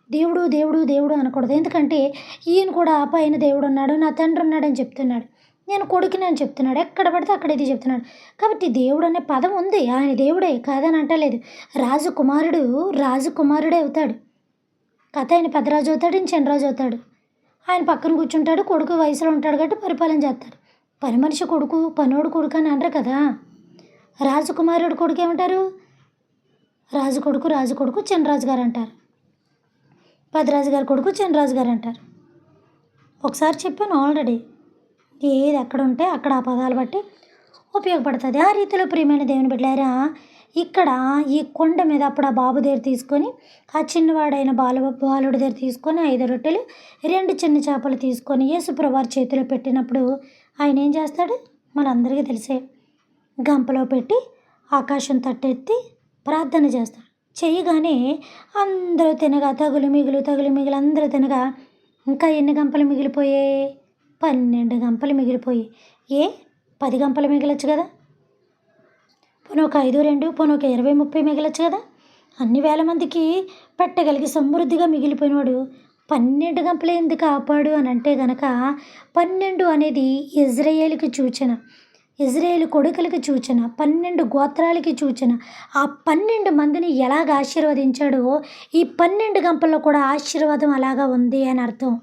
దేవుడు దేవుడు దేవుడు అనకూడదు. ఎందుకంటే ఈయన కూడా పైన దేవుడు ఉన్నాడు, నా తండ్రి ఉన్నాడని చెప్తున్నాడు, నేను కొడుకుని అని చెప్తున్నాడు, ఎక్కడ పడితే అక్కడ ఇది చెప్తున్నాడు. కాబట్టి దేవుడు అనే పదం ఉంది, ఆయన దేవుడే కాదని అంటలేదు. రాజకుమారుడే అవుతాడు. కథ ఆయన పెద్దరాజు అవుతాడు, ఈయన చిన్నరాజు అవుతాడు. ఆయన పక్కన కూర్చుంటాడు, కొడుకు వయసులో ఉంటాడు కాబట్టి పరిపాలన చేస్తాడు. పని మనిషి కొడుకు, పనోడు కొడుకు అని అనరు కదా. రాజకుమారుడు కొడుకు ఏమంటారు? రాజు కొడుకు చిన్నరాజు గారు అంటారు. పెద్దరాజు గారి కొడుకు చిన్నరాజు గారు అంటారు. ఒకసారి చెప్పాను ఆల్రెడీ. ఏది ఎక్కడ ఉంటే అక్కడ ఆ పదాలు బట్టి ఉపయోగపడుతుంది. ఆ రీతిలో ప్రియమైన దేవుని బిడ్డలారా, ఇక్కడ ఈ కొండ మీద అప్పుడు ఆ బాబు దగ్గర తీసుకొని, ఆ చిన్నవాడైన బాలుడి దగ్గర తీసుకొని 5 రొట్టెలు 2 చిన్న చేపలు తీసుకొని యేసుప్రభువారి చేతిలో పెట్టినప్పుడు ఆయన ఏం చేస్తాడు మనందరికీ తెలిసే, గంపలో పెట్టి ఆకాశం తట్టెత్తి ప్రార్థన చేస్తాడు. చేయగానే అందరూ తినగా తగులు మిగులు అందరూ తినగా ఇంకా ఎన్ని గంపలు మిగిలిపోయాయి? 12 గంపలు మిగిలిపోయాయి. ఏ 10 గంపలు మిగలొచ్చు కదా! పోనీ ఒక 5, 2 పోనీ ఒక 20, 30 మిగలొచ్చు కదా! అన్ని వేల మందికి పెట్టగలిగి సమృద్ధిగా మిగిలిపోయినవాడు 12 గంపలు ఎందుకు ఆపాడు అని అంటే గనక 12 అనేది ఇజ్రాయేలుకి సూచన. ఇజ్రాయేలు కొడుకులకి సూచన. 12 గోత్రాలకి సూచన. ఆ 12 మందిని ఎలాగ ఆశీర్వదించాడో ఈ 12 గంపల్లో కూడా ఆశీర్వాదం అలాగా ఉంది అని అర్థం.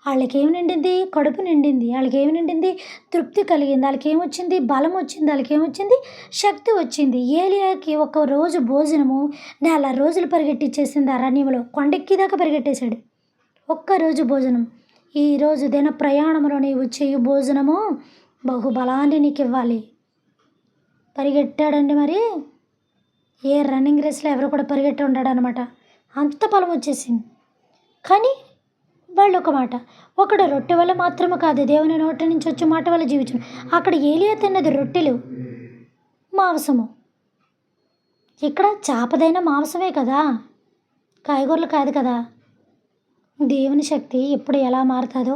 వాళ్ళకేమి నిండింది? కడుపు నిండింది. వాళ్ళకేమి నిండింది? తృప్తి కలిగింది. వాళ్ళకేమొచ్చింది? బలం వచ్చింది. వాళ్ళకేమొచ్చింది? శక్తి వచ్చింది. ఏలియాకి ఒక రోజు భోజనము 4 రోజులు పరిగెట్టిచ్చేసింది అరణ్యంలో. కొండెక్కేదాకా పరిగెట్టేశాడు. ఒక్కరోజు భోజనం. ఈరోజు దిన ప్రయాణంలో నీవు చేయు భోజనము బహుబలాన్ని నీకివ్వాలి. పరిగెట్టాడండి మరి. ఏ రన్నింగ్ రేస్‌లో ఎవరు కూడా పరిగెట్టి ఉండడనమాట. అంత బలం వచ్చేసింది. కానీ వాళ్ళొక మాట. ఒకడు రొట్టె వల్ల మాత్రము కాదు దేవుని నోటి నుంచి వచ్చే మాట వల్ల జీవించును. అక్కడ ఏలియా తిన్నది రొట్టెలు, మాంసము. ఇక్కడ చేపదైనా మాంసమే కదా! కాయగూరలు కాదు కదా! దేవుని శక్తి ఎప్పుడు ఎలా మారుతుందో,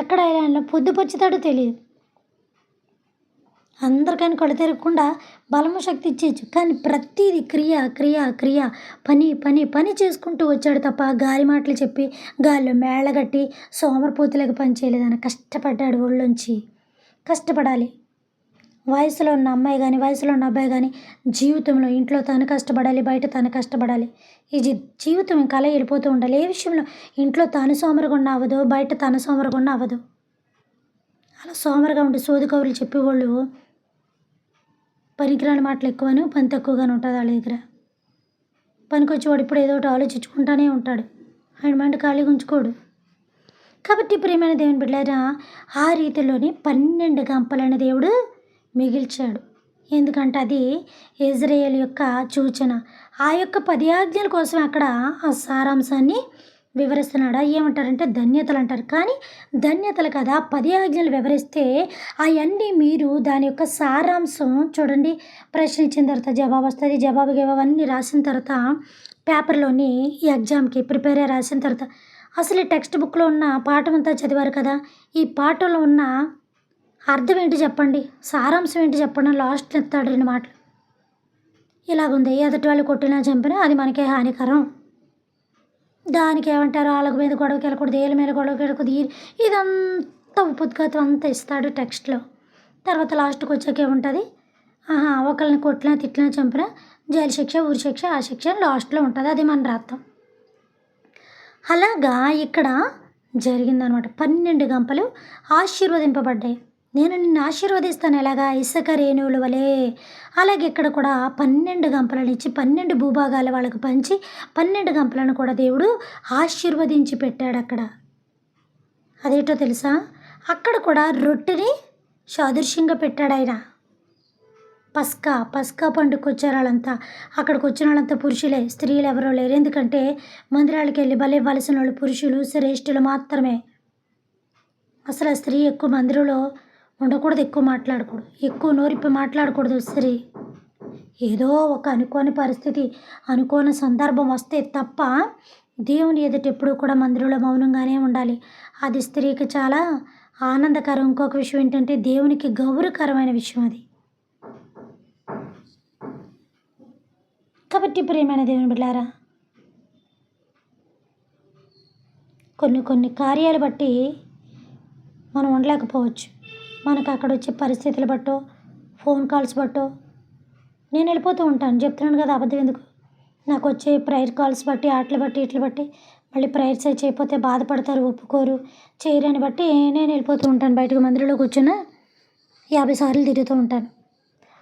ఎక్కడ ఎలా పొద్దుపొచ్చుతాడో తెలియదు. అందరికైనా కళ్ళు తిరగకుండా బలము శక్తి ఇచ్చేయచ్చు. కానీ ప్రతీది క్రియ పని చేసుకుంటూ వచ్చాడు తప్ప గాలి మాటలు చెప్పి గాల్లో మేళ్ళగట్టి సోమరిపోతులకు పని చేయలేదని కష్టపడ్డాడు ఒళ్ళొంచి. కష్టపడాలి. వయసులో ఉన్న అమ్మాయి కానీ వయసులో ఉన్న అబ్బాయి కానీ జీవితంలో ఇంట్లో తను కష్టపడాలి, బయట తను కష్టపడాలి. ఈ జీవితం ఇంకా అలా వెళ్ళిపోతూ ఉండాలి. ఏ విషయంలో ఇంట్లో తను సోమరిగా అవ్వదు, బయట తను సోమరిగా అవ్వదు. అలా సోమరిగా ఉండి సోది కబుర్లు చెప్పేవాళ్ళు పనికిరాని మాటలు ఎక్కువను, పని తక్కువగానే ఉంటుంది వాళ్ళ దగ్గర. పనికొచ్చేవాడు ఇప్పుడు ఏదో ఒకటి ఆలోచించుకుంటానే ఉంటాడు. ఆయన మైండ్ ఖాళీగా ఉంచుకోడు. కాబట్టి ప్రియమైన దేవుని బిడ్డలారా, ఆ రీతిలోని 12 గంపలైన దేవుడు మిగిల్చాడు. ఎందుకంటే అది ఇజ్రాయేల్ యొక్క సూచన. ఆ యొక్క 10 ఆజ్ఞల కోసం అక్కడ ఆ సారాంశాన్ని వివరిస్తున్నాడు. ఏమంటారంటే ధన్యతలు అంటారు. కానీ ధన్యతలు కదా 10 ఆజ్ఞలు వివరిస్తే అవన్నీ మీరు దాని యొక్క సారాంశం చూడండి. ప్రశ్న ఇచ్చిన తర్వాత జవాబు వస్తుంది. జవాబు అవన్నీ రాసిన తర్వాత పేపర్లోని ఈ ఎగ్జామ్కి ప్రిపేర్ అయ్యి రాసిన తర్వాత అసలు ఈ టెక్స్ట్ బుక్లో ఉన్న పాఠం అంతా చదివారు కదా, ఈ పాఠంలో ఉన్న అర్థం ఏంటి చెప్పండి, సారాంశం ఏంటి చెప్పండి అని లాస్ట్లో ఎత్తాడు 2 మాటలు. ఇలాగుంది, ఎదుటి వాళ్ళు కొట్టినా చంపినా అది మనకే హానికరం. దానికి ఏమంటారు, వాళ్ళ మీద గొడవకి వెళ్ళకూడదు, వీళ్ళ మీద గొడవకి వెళ్ళకూడదు. ఇదంతా ఉపద్ఘాతం అంతా ఇస్తాడు టెక్స్ట్లో. తర్వాత లాస్ట్కి వచ్చాక ఏముంటుంది, ఒకరిని కొట్టినా తిట్టినా చంపినా జైలు శిక్ష, ఊరి శిక్ష, ఆ శిక్ష లాస్ట్లో ఉంటుంది. అది మన రాత్రం. అలాగా ఇక్కడ జరిగిందనమాట. 12 గంపలు ఆశీర్వదింపబడ్డాయి. నేను నిన్ను ఆశీర్వదిస్తాను ఎలాగా, ఇసుక రేణువుల వలె. అలాగే ఇక్కడ కూడా 12 గంపలను ఇచ్చి 12 భూభాగాల వాళ్ళకు పంచి 12 గంపలను కూడా దేవుడు ఆశీర్వదించి పెట్టాడు అక్కడ. అదేంటో తెలుసా, అక్కడ కూడా రొట్టెని సాదృశ్యంగా పెట్టాడు ఆయన. పస్కా పండుగకు వచ్చారు వాళ్ళంతా. అక్కడికి వచ్చిన వాళ్ళంతా పురుషులే, స్త్రీలు ఎవరో లేరు. ఎందుకంటే మందిరాలకు వెళ్ళి బలి ఇవ్వాల్సిన వాళ్ళు పురుషులు, శ్రేష్ఠులు మాత్రమే. అసలు ఆ స్త్రీ ఎక్కువ మందిరంలో ఉండకూడదు, ఎక్కువ మాట్లాడకూడదు, ఎక్కువ నోరిప్పి మాట్లాడకూడదు స్త్రీ. ఏదో ఒక అనుకోని పరిస్థితి, అనుకోని సందర్భం వస్తే తప్ప దేవుని ఎదుట ఎప్పుడూ కూడా మందిరంలో మౌనంగానే ఉండాలి. అది స్త్రీకి చాలా ఆనందకరం. ఇంకొక విషయం ఏంటంటే దేవునికి గౌరవకరమైన విషయం అది. కాబట్టి ప్రియమైన దేవుని బిడ్డలారా, కొన్ని కార్యాలు బట్టి మనం ఉండలేకపోవచ్చు. మనకు అక్కడ వచ్చే పరిస్థితులు బట్టో, ఫోన్ కాల్స్ బట్టో నేను వెళ్ళిపోతూ ఉంటాను. చెప్తున్నాను కదా, అబద్ధం ఎందుకు. నాకు వచ్చే ప్రేయర్ కాల్స్ బట్టి, ఆటలు బట్టి, ఇట్లు బట్టి మళ్ళీ ప్రేయర్స్ అయి చేయకపోతే బాధపడతారు, ఒప్పుకోరు, చేయరని బట్టి నేను వెళ్ళిపోతూ ఉంటాను. బయటకు మందిరంలో కూర్చున్న 50 సార్లు తిరుగుతూ ఉంటాను.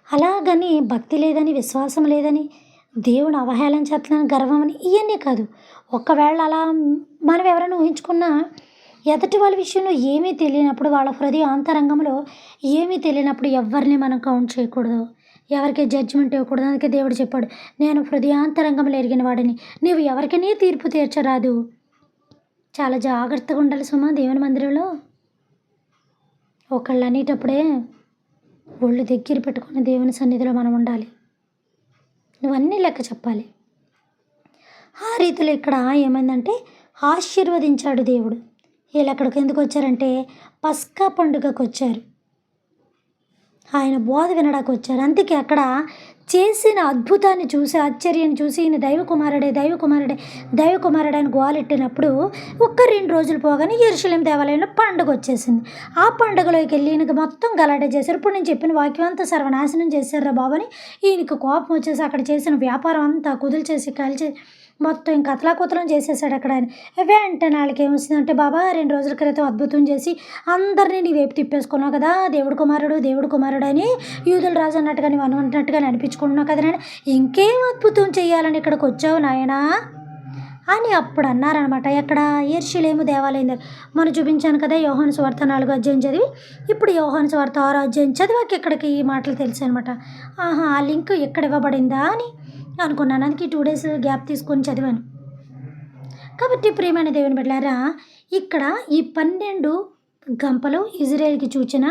అలాగని భక్తి లేదని, విశ్వాసం లేదని, దేవుని అవహేళన చేస్తున్నాను, గర్వం అని ఇవన్నీ కాదు. ఒకవేళ అలా మనం ఎవరైనా ఊహించుకున్నా ఎదుటి వాళ్ళ విషయంలో ఏమీ తెలియనప్పుడు, వాళ్ళ హృదయ అంతరంగంలో ఏమీ తెలియనప్పుడు ఎవరిని మనం కౌంట్ చేయకూడదు, ఎవరికి జడ్జిమెంట్ ఇవ్వకూడదు. అందుకే దేవుడు చెప్పాడు, నేను హృదయాంతరంగంలో ఎరిగిన వాడిని, నీవు ఎవరికైనా తీర్పు తీర్చరాదు. చాలా జాగ్రత్తగా ఉండాలి సుమా దేవుని మందిరంలో. ఒకళ్ళు అనేటప్పుడే ఒళ్ళు దగ్గర పెట్టుకుని దేవుని సన్నిధిలో మనం ఉండాలి. నువ్వన్నీ లెక్క చెప్పాలి. ఆ రీతిలో ఇక్కడ ఏమైందంటే ఆశీర్వదించాడు దేవుడు. వీళ్ళు అక్కడికి ఎందుకు వచ్చారంటే పస్కా పండుగకు వచ్చారు, ఆయన బోధ వినడానికి వచ్చారు. అందుకే అక్కడ చేసిన అద్భుతాన్ని చూసి ఆశ్చర్యాన్ని చూసి ఈయన దైవకుమారుడే దైవకుమారుడే దైవకుమారుడే అని గోలెట్టినప్పుడు 2 రోజులు పోగానే యెరూషలేం దేవాలయంలో పండుగ వచ్చేసింది. ఆ పండుగలోకి వెళ్ళి ఈయనకి మొత్తం గలాటా చేశారు. ఇప్పుడు నేను చెప్పిన వాక్యం అంతా సర్వనాశనం చేశారా బాబు అని ఈయనకి కోపం వచ్చేసి అక్కడ చేసిన వ్యాపారం అంతా కుదిల్చేసి కలిసి మొత్తం ఇంక అతలాకుతలం చేసేసాడు అక్కడ ఆయన. వెంటనే వాళ్ళకి ఏమొస్తుందంటే, బాబా 2 రోజుల క్రితం అద్భుతం చేసి అందరినీ నీ వైపు తిప్పేసుకున్నావు కదా, దేవుడు కుమారుడు అని యూదుల రాజు అన్నట్టుగా నువ్వు అనుకున్నట్టుగా అనిపించుకుంటున్నావు కదా, నేను ఇంకేం అద్భుతం చేయాలని ఇక్కడికి వచ్చావు నాయనా అని అప్పుడు అన్నారనమాట. ఎక్కడ యెరూషలేము దేవాలయం దగ్గర. మనం చూపించాను కదా యోహాను సువార్త 4వ అధ్యాయం చదివి, ఇప్పుడు యోహాను సువార్త 6వ అధ్యాయం చదివాక ఇక్కడికి ఈ మాటలు తెలుసు అనమాట. ఆ లింక్ ఎక్కడ ఇవ్వబడిందా అని అనుకున్నాను. అందుకే 2 days గ్యాప్ తీసుకొని చదివాను. కాబట్టి ప్రియమైన దేవుని బిడ్డలారా, ఇక్కడ ఈ 12 గంపలు ఇజ్రాయేల్కి సూచన.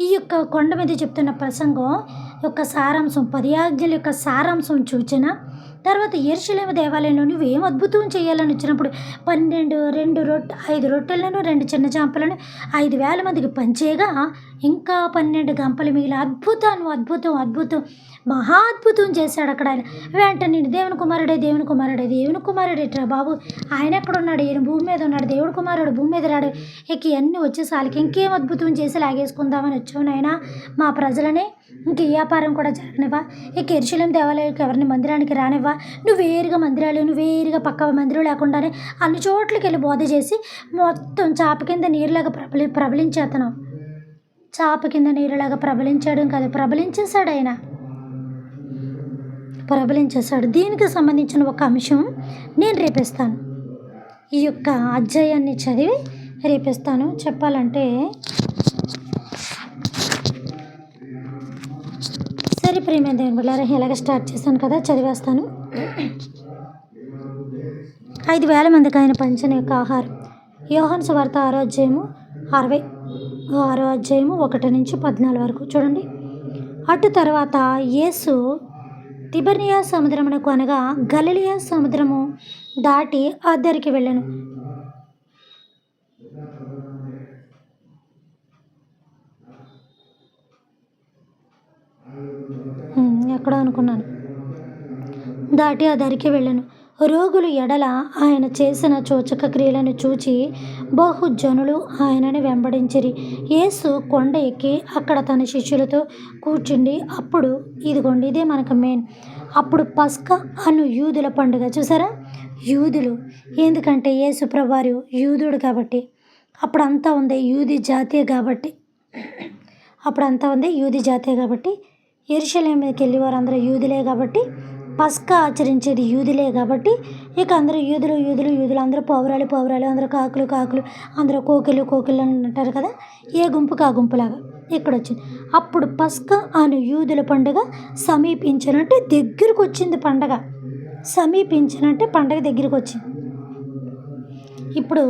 ఈ యొక్క కొండ మీద చెప్తున్న ప్రసంగం యొక్క సారాంశం, 10 ఆజ్ఞల యొక్క సారాంశం సూచన. తర్వాత యెరూషలేము దేవాలయంలో నువ్వు ఏం అద్భుతం చేయాలని వచ్చినప్పుడు 5 రొట్టెలను 2 చిన్న చేపలను 5,000 మందికి పంచేయగా ఇంకా 12 గంపలు మిగిలిన అద్భుతం మహా అద్భుతం చేశాడు అక్కడ ఆయన. వెంటనే దేవుని కుమారుడేట్రా బాబు, ఆయన ఎక్కడ ఉన్నాడు, ఈయన భూమి మీద ఉన్నాడు, దేవుడు కుమారుడు భూమి మీద రాడు, ఇక ఇవన్నీ వచ్చేసారికి ఇంకేం అద్భుతం చేసి లాగేసుకుందామని వచ్చావు నాయన, మా ప్రజలనే ఇంక ఈ వ్యాపారం కూడా జరగనివ్వా, ఇక యెరూషలేం దేవాలయానికి ఎవరిని మందిరానికి రానివ్వా, నువ్వు వేరుగా పక్క మందిరం లేకుండానే అన్ని చోట్లకి వెళ్ళి బోధ చేసి మొత్తం చాప కింద నీరులాగా ప్రబలించేస్తున్నావు. చాప కింద నీరులాగా ప్రబలించాడు కాదు, ప్రబలించేశాడు ఆయన, ప్రబలించేశాడు. దీనికి సంబంధించిన ఒక అంశం నేను రేపిస్తాను, ఈ యొక్క అధ్యాయాన్ని చదివి రేపిస్తాను. చెప్పాలంటే సరే ప్రియమైన దేవుని బిడ్డలారా, ఇలాగ స్టార్ట్ చేశాను కదా, చదివేస్తాను. 5,000 మందికి ఆయన పంచిన యొక్క ఆహారం. యోహాను సువార్త 6వ అధ్యాయము 1-14 వరకు చూడండి. అటు తర్వాత యేసు తిబెర్నియా సముద్రమునకు అనగా గలిలయ సముద్రము దాటి అద్దరికి వెళ్ళాను. ఎక్కడో అనుకున్నాను. దాటి అద్దరికి వెళ్ళాను. రోగులు ఎడల ఆయన చేసిన సూచక క్రియలను చూచి బహుజనులు ఆయనని వెంబడించిరి. యేసు కొండ ఎక్కి అక్కడ తన శిష్యులతో కూర్చుండి అప్పుడు ఇదిగోండి, ఇదే మనకు మెయిన్, అప్పుడు పస్కా అను యూదుల పండుగ. చూసారా, యూదులు, ఎందుకంటే యేసు ప్రభువారు యూదుడు కాబట్టి, అప్పుడంతా ఉంది యూది జాతీయ కాబట్టి, యెరూషలేముకి వెళ్ళి వారు అందరూ యూదులే కాబట్టి, పస్కా ఆచరించేది యూదులే కాబట్టి, ఇక అందరూ యూదులు అందరూ పౌరాలు అందరూ కాకులు అందరూ కోకిళ్ళు అని అంటారు కదా, ఏ గుంపుకు ఆ గుంపులాగా ఇక్కడ వచ్చింది. అప్పుడు పస్కా అను యూదుల పండుగ సమీపించినట్టే దగ్గరకు వచ్చింది. పండగ దగ్గరికి వచ్చింది. ఇప్పుడు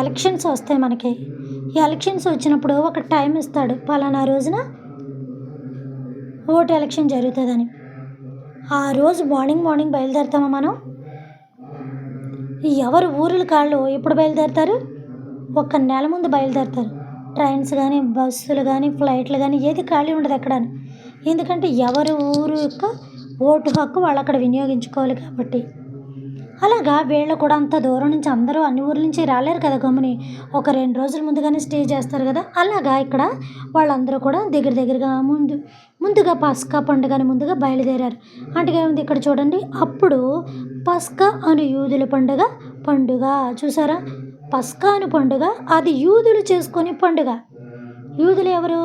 ఎలక్షన్స్ వస్తాయి మనకి. ఎలక్షన్స్ వచ్చినప్పుడు ఒక టైం ఇస్తాడు, పలానా రోజున ఓటు ఎలక్షన్ జరుగుతుందని. ఆ రోజు మార్నింగ్ బయలుదేరుతామా మనం? ఎవరు ఊరుల కాళ్ళు ఎప్పుడు బయలుదేరుతారు? 1 నెల ముందు బయలుదేరుతారు. ట్రైన్స్ కానీ, బస్సులు కానీ, ఫ్లైట్లు కానీ ఏది ఖాళీ ఉండదు ఎక్కడ. ఎందుకంటే ఎవరు ఊరు యొక్క ఓటు హక్కు వాళ్ళు అక్కడ వినియోగించుకోవాలి కాబట్టి. అలాగా వీళ్ళు కూడా అంత దూరం నుంచి అందరూ అన్ని ఊర్ల నుంచి రాలేరు కదా, గమ్ముని ఒక 2 రోజుల ముందుగానే స్టే చేస్తారు కదా. అలాగా ఇక్కడ వాళ్ళందరూ కూడా దగ్గరగా ముందుగా పస్కా పండుగని ముందుగా బయలుదేరారు. అంటే ఏముంది ఇక్కడ చూడండి, అప్పుడు పస్కా అను యూదుల పండుగ చూసారా, పస్కా అను పండుగ అది యూదులు చేసుకునే పండుగ. యూదులు ఎవరు?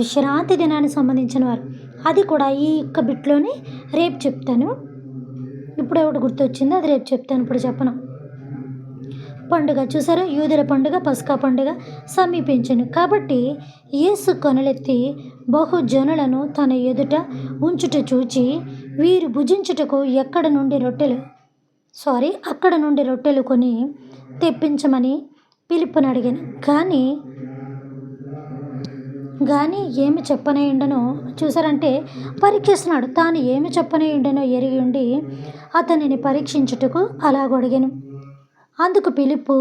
విశ్రాంతి దినానికి సంబంధించిన వారు. అది కూడా ఈ యొక్క బిట్లోని రేపు చెప్తాను. ఇప్పుడు ఒకటి గుర్తొచ్చింది, అది రేపు చెప్తాను, ఇప్పుడు చెప్పను. పండుగ చూసారా, యూదుల పండుగ పస్కా పండుగ సమీపించను కాబట్టి యేసు కనులెత్తి బహుజనులను తన ఎదుట ఉంచుట చూచి వీరు భుజించుటకు అక్కడ నుండి రొట్టెలు కొని తెప్పించమని పిలుపుని అడిగాను. కానీ కానీ ఏమి చెప్పనేయుండెనో చూసారంటే పరీక్షిస్తున్నాడు. తాను ఏమి చెప్పనేయుండెనో ఎరిగి ఉండి అతనిని పరీక్షించుటకు అలాగొడిగెను. అందుకు ఫిలిప్పు,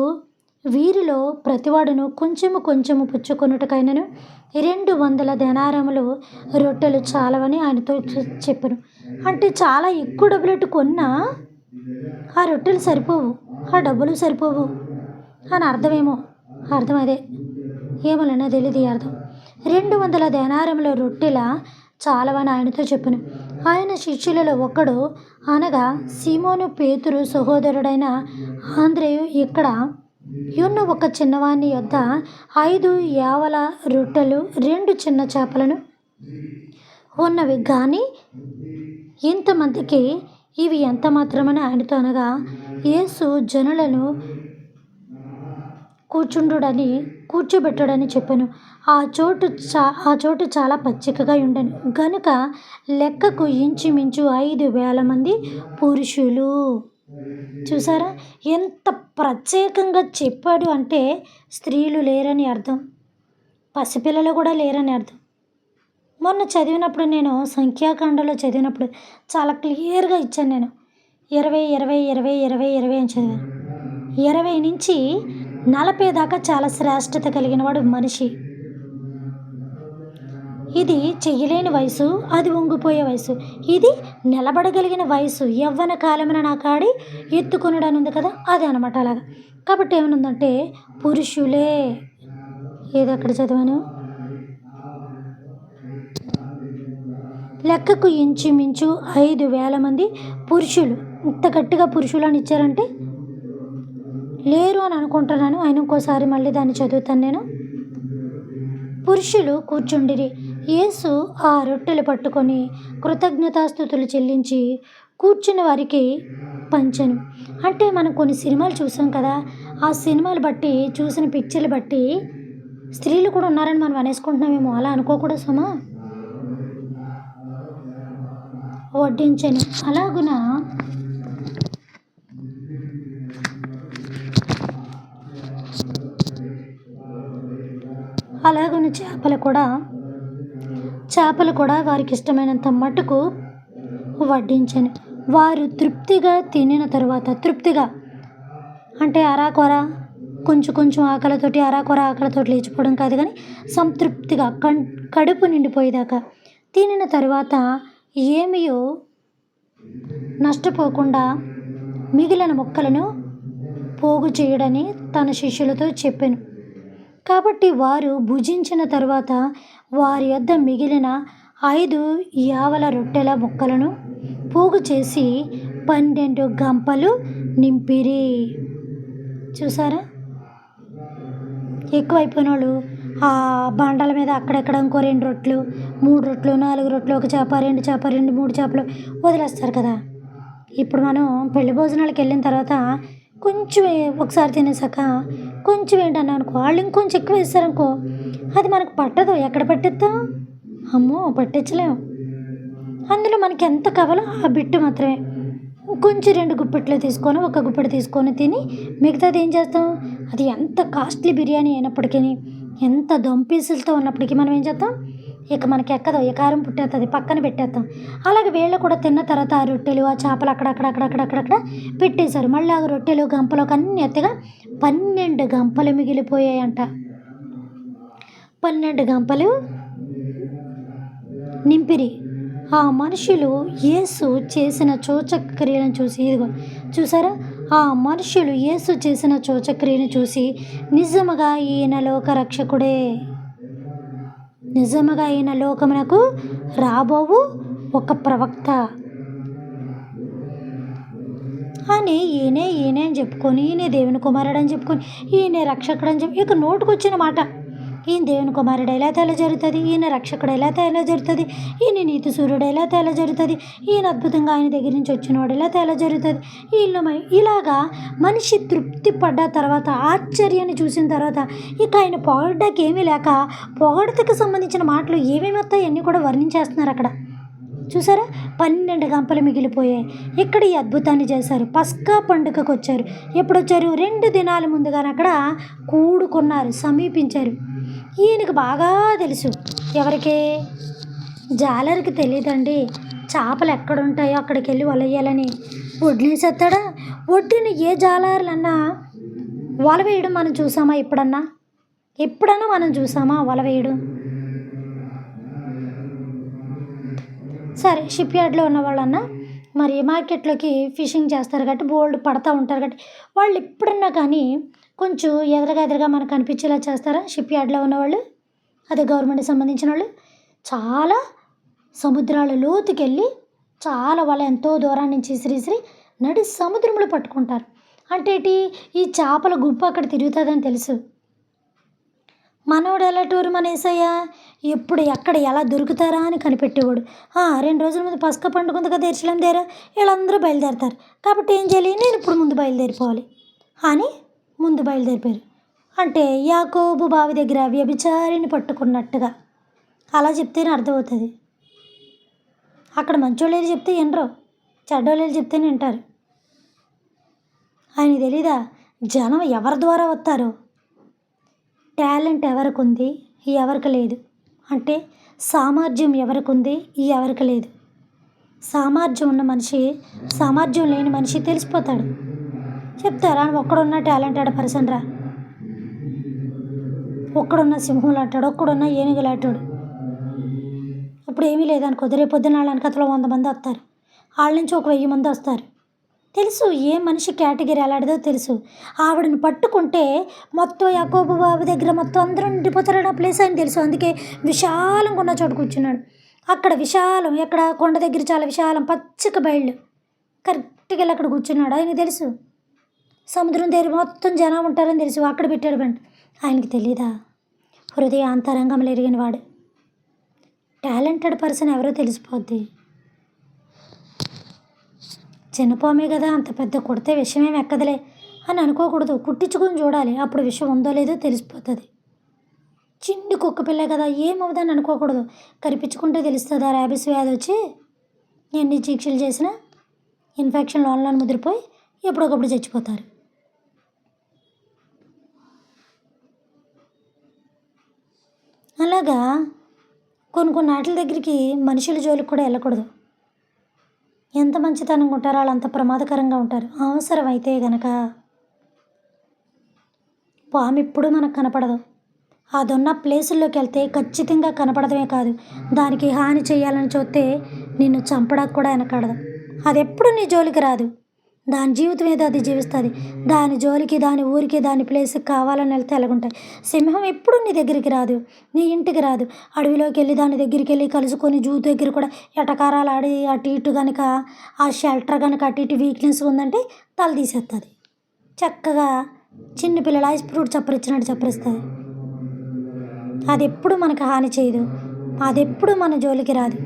వీరిలో ప్రతివాడును కొంచెము కొంచెము పుచ్చుకొనుటకైనను 200 దెనారములు రొట్టెలు చాలవని ఆయనతో చెప్పెను. అంటే చాలా ఎక్కువ డబ్బులెట్టు కొన్నా ఆ రొట్టెలు సరిపోవు, ఆ డబ్బులు సరిపోవు అని అర్థమేమో. అర్థం అదే, ఏమోలన్నా తెలియదు ఈ అర్థం. 200 దెనారముల రొట్టెల చాలవని ఆయనతో చెప్పెను. ఆయన శిష్యులలో ఒకడు, అనగా సీమోను పేతురు సహోదరుడైన ఆంద్రేయు, ఇక్కడ ఉన్న ఒక చిన్నవాని యొద్ద 5 యావల రొట్టెలు 2 చిన్న చేపలను ఉన్నవి, కానీ ఇంతమందికి ఇవి ఎంత మాత్రమని ఆయనతో అనగా, యేసు జనులను కూర్చోబెట్టడని చెప్పాను. ఆ చోటు చాలా పచ్చికగా ఉండెను గనుక లెక్కకు ఇంచుమించు 5,000 మంది పురుషులు. చూసారా ఎంత ప్రత్యేకంగా చెప్పాడు అంటే స్త్రీలు లేరని అర్థం, పసిపిల్లలు కూడా లేరని అర్థం. మొన్న చదివినప్పుడు, నేను సంఖ్యాకాండలో చదివినప్పుడు చాలా క్లియర్గా ఇచ్చాను. నేను 20 20 20 20 20 అని చదివాను. 20 నుంచి 40 దాకా చాలా శ్రేష్టత కలిగిన వాడు మనిషి. ఇది చెయ్యలేని వయసు, అది వంగిపోయే వయసు, ఇది నిలబడగలిగిన వయసు. యవ్వన కాలమున నా కాడి ఎత్తుకొనుడని ఉంది కదా, అదే అనమాట. అలాగా కాబట్టి ఏమనుందంటే పురుషులే. ఏది అక్కడ చదివాను, లెక్కకు ఇంచుమించు 5,000 మంది పురుషులు. ఇంత గట్టిగా పురుషులు అని ఇచ్చారంటే లేరు అని అనుకుంటున్నాను. ఆయన ఇంకోసారి మళ్ళీ దాన్ని చదువుతాను నేను. పురుషులు కూర్చుండిరి. యేసు ఆ రొట్టెలు పట్టుకొని కృతజ్ఞతాస్తుతులు చెల్లించి కూర్చున్న వారికి పంచెను. అంటే మనం కొన్ని సినిమాలు చూసాం కదా, ఆ సినిమాలు బట్టి, చూసిన పిక్చర్లు బట్టి స్త్రీలు కూడా ఉన్నారని మనం అనేసుకుంటున్నామేమో. అలా అనుకోకూడదు సుమా. వడ్డించెను. అలాగున చేపలు కూడా వారికి ఇష్టమైనంత మట్టుకు వడ్డించెను. వారు తృప్తిగా తినిన తరువాత, తృప్తిగా అంటే అరాకొర కొంచెం కొంచెం ఆకలితోటి, అరాకొర ఆకలితోటి లేచిపోవడం కాదు, కానీ సంతృప్తిగా కడుపు నిండిపోయేదాకా తినిన తరువాత ఏమియో నష్టపోకుండా మిగిలిన ముక్కలను పోగు చేయడని తన శిష్యులతో చెప్పెను. కాబట్టి వారు భుజించిన తరువాత వారి యొద్ద మిగిలిన 5 యావల రొట్టెల ముక్కలను పోగు చేసి 12 గంపలు నింపిరి. చూసారా, ఎక్కువైపోయిన వాళ్ళు ఆ బండల మీద అక్కడెక్కడ ఇంకో 2 రొట్టెలు, 3 రొట్టెలు, 4 రొట్టెలు, 1 చేప, 2 చేప, 2 3 చేపలు వదిలేస్తారు కదా. ఇప్పుడు మనం పెళ్లి భోజనాలకు వెళ్ళిన తర్వాత కొంచెం ఒకసారి తినేసాక కొంచెం ఏంటన్నా అనుకో, వాళ్ళు ఇంకొంచెం ఎక్కువ వేస్తారనుకో, అది మనకు పట్టదు. ఎక్కడ పట్టిద్దాం, అమ్మో పట్టించలేము. అందులో మనకి ఎంత కావాలో ఆ బిట్టు మాత్రమే కొంచెం 2 గుప్పెట్లు తీసుకొని, 1 గుప్పెడు తీసుకొని తిని మిగతాది ఏం చేస్తాం. అది ఎంత కాస్ట్లీ బిర్యానీ అయినప్పటికీ, ఎంత దమ్ పీసులతో ఉన్నప్పటికీ మనం ఏం చేస్తాం, ఇక మనకి ఎక్కదో, ఈ కారం పుట్టేస్తుంది, పక్కన పెట్టేస్తాం. అలాగే వీళ్ళు కూడా తిన్న తర్వాత ఆ రొట్టెలు, ఆ చేపలు అక్కడక్కడ పెట్టేశారు. మళ్ళీ ఆ రొట్టెలు గంపలోకి అన్ని ఎత్తగా 12 గంపలు మిగిలిపోయాయంట. 12 గంపలు నింపిరి. ఆ మనుషులు యేసు చేసిన సూచక్రియలను చూసి, ఇదిగో చూసారా, ఆ మనుషులు యేసు చేసిన సూచక్రియను చూసి నిజముగా ఈయన లోకరక్షకుడే, నిజముగా ఈయన లోకమునకు రాబోవు ఒక ప్రవక్త అని ఈయనే అని చెప్పుకొని, ఈయనే దేవుని కుమారుడు అని చెప్పుకొని, ఈయనే రక్షకుడు అని చెప్పి, ఇక నోటుకొచ్చిన మాట, ఈయన దేవుని కుమారుడు ఎలా తేలా జరుగుతుంది, ఈయన రక్షకుడు ఎలా తేలా జరుగుతుంది, ఈయన నీతి సూర్యుడు ఎలా తేలా జరుగుతుంది, ఈయన అద్భుతంగా ఆయన దగ్గర నుంచి వచ్చినవాడు ఎలా తేలా జరుగుతుంది, ఇలాగా మనిషి తృప్తి పడ్డ తర్వాత, ఆశ్చర్యాన్ని చూసిన తర్వాత, ఇక ఆయన పొగడడానికి ఏమీ లేక పొగడతకు సంబంధించిన మాటలు ఏమేమి వస్తాయి అన్నీ కూడా వర్ణించేస్తున్నారు అక్కడ. చూసారా, 12 గంపలు మిగిలిపోయాయి. ఇక్కడ ఈ అద్భుతాన్ని చేశారు. పస్కా పండుగకు వచ్చారు. ఎప్పుడు వచ్చారు, 2 దినాల ముందుగానే అక్కడ కూడుకున్నారు, సమీపించారు. ఈయనకి బాగా తెలుసు. ఎవరికి? జాలరికి తెలియదండి చేపలు ఎక్కడుంటాయో అక్కడికి వెళ్ళి వలయ్యాలని. వడ్లేసేస్తాడా? ఒడ్డున ఏ జాలర్లన్నా వల వేయడం మనం చూసామా ఎప్పుడన్నా? ఎప్పుడన్నా మనం చూసామా వల వేయడం? సరే షిప్ యార్డ్లో ఉన్న వాళ్ళన్నా మరి మార్కెట్లోకి ఫిషింగ్ చేస్తారు కాబట్టి బోల్డ్ పడతా ఉంటారు కాబట్టి వాళ్ళు ఎప్పుడన్నా కానీ కొంచెం ఎదురుగా మనకు కనిపించేలా చేస్తారా షిప్ యార్డ్లో ఉన్నవాళ్ళు? అదే గవర్నమెంట్కి సంబంధించిన వాళ్ళు చాలా సముద్రాల లోతుకెళ్ళి చాలా వల ఎంతో దూరం నుంచి ఇసిరి నడి సముద్రంలో పట్టుకుంటారు. అంటే ఏంటి? ఈ చేపల గుంపు అక్కడ తిరుగుతుందని తెలుసు. మనోడు ఎలాంటోరు మన యేసయ్య ఎప్పుడు ఎక్కడ ఎలా దొరుకుతారా అని కనిపెట్టేవాడు. 2 రోజుల ముందు పస్కా పండుగ ఉంది కదా ఎరుషలేము దగ్గర, వీళ్ళందరూ బయలుదేరతారు కాబట్టి ఏం చేయాలి? నేను ఇప్పుడు ముందు బయలుదేరిపోవాలి అని ముందు బయలుదేరిపోయారు. అంటే యాకోబు బావి దగ్గర వ్యభిచారిని పట్టుకున్నట్టుగా అలా చెప్తేనే అర్థమవుతుంది. అక్కడ మంచోళ్ళు చెప్తే వినరు, చెడ్డోళ్ళు చెప్తేనే వింటారు. ఆయనకి తెలీదా జనం ఎవరి ద్వారా వస్తారో? టాలెంట్ ఎవరికి ఉంది, ఎవరికి లేదు. అంటే సామర్థ్యం ఎవరికి ఉంది, ఎవరికి లేదు. సామర్థ్యం ఉన్న మనిషి సామర్థ్యం లేని మనిషి తెలిసిపోతాడు. చెప్తారా? ఒక్కడున్న టాలెంటెడ్ పర్సన్ రా, ఒక్కడున్న సింహంలు అంటాడు, ఒక్కడున్న ఏనుగులు అంటాడు. ఇప్పుడు ఏమీ లేదనుకో, రేపు పొద్దున వాళ్ళ వెనకతలో 100 మంది వస్తారు, వాళ్ళ నుంచి ఒక 1000 మంది వస్తారు. తెలుసు ఏ మనిషి కేటగిరీ ఎలాంటిదో తెలుసు. ఆవిడని పట్టుకుంటే మొత్తం యాకోబు బావి దగ్గర మొత్తం అందరూ నిండిపోతారని ఆ ప్లేస్ అని తెలుసు. అందుకే విశాలంగా ఉన్న చోటు కూర్చున్నాడు. అక్కడ విశాలం, ఎక్కడ కొండ దగ్గర చాలా విశాలం పచ్చిక బయళ్ళు, కరెక్ట్గా వెళ్ళి అక్కడ కూర్చున్నాడు. ఆయనకి తెలుసు సముద్రం దగ్గర మొత్తం జనం ఉంటారని తెలుసు. అక్కడ పెట్టాడు బండి. ఆయనకి తెలీదా? హృదయ అంతరంగంలో ఎరిగిన వాడు టాలెంటెడ్ పర్సన్ ఎవరో తెలిసిపోద్ది. చిన్నపామే కదా, అంత పెద్ద కొడితే విషయమేమి ఎక్కదలే అని అనుకోకూడదు. కుట్టించుకొని చూడాలి, అప్పుడు విషయం ఉందో లేదో తెలిసిపోతుంది. చిన్ని కుక్క పిల్ల కదా ఏమవుదని అనుకోకూడదు. కరిపించుకుంటే తెలుస్తుంది. ఆ ర్యాబిస్ వ్యాధి వచ్చి ఎన్ని చికిత్సలు చేసినా ఇన్ఫెక్షన్ లోన్లో ముదిరిపోయి ఎప్పుడొకప్పుడు చచ్చిపోతారు. అలాగా కొన్ని వాటి దగ్గరికి మనుషుల జోలికి కూడా వెళ్ళకూడదు. ఎంత మంచితనంగా ఉంటారో వాళ్ళు అంత ప్రమాదకరంగా ఉంటారు. అవసరమైతే గనక పాము ఎప్పుడు మనకు కనపడదు. అదున్న ప్లేసుల్లోకి వెళ్తే ఖచ్చితంగా కనపడమే కాదు, దానికి హాని చేయాలని చూస్తే నిన్ను చంపడానికి కూడా వెనకాడదు. అది ఎప్పుడు నీ జోలికి రాదు. దాని జీవితం ఏదో అది జీవిస్తుంది. దాని జోలికి, దాని ఊరికి, దాని ప్లేస్కి కావాలని వెళ్తే ఎలాగుంటాయి. సింహం ఎప్పుడు నీ దగ్గరికి రాదు, నీ ఇంటికి రాదు. అడవిలోకి వెళ్ళి దాని దగ్గరికి వెళ్ళి కలుసుకొని జూ దగ్గర కూడా ఎటకారాలు ఆడి అటు ఇటు కనుక ఆ షెల్టర్ కనుక అటు ఇటు వీక్నెస్ ఉందంటే తల తీసేస్తుంది. చక్కగా చిన్నపిల్లల ఐస్ ఫ్రూట్ చప్పరిచ్చినట్టు చప్పరిస్తుంది. అది ఎప్పుడు మనకు హాని చేయదు, అది ఎప్పుడు మన జోలికి రాదు.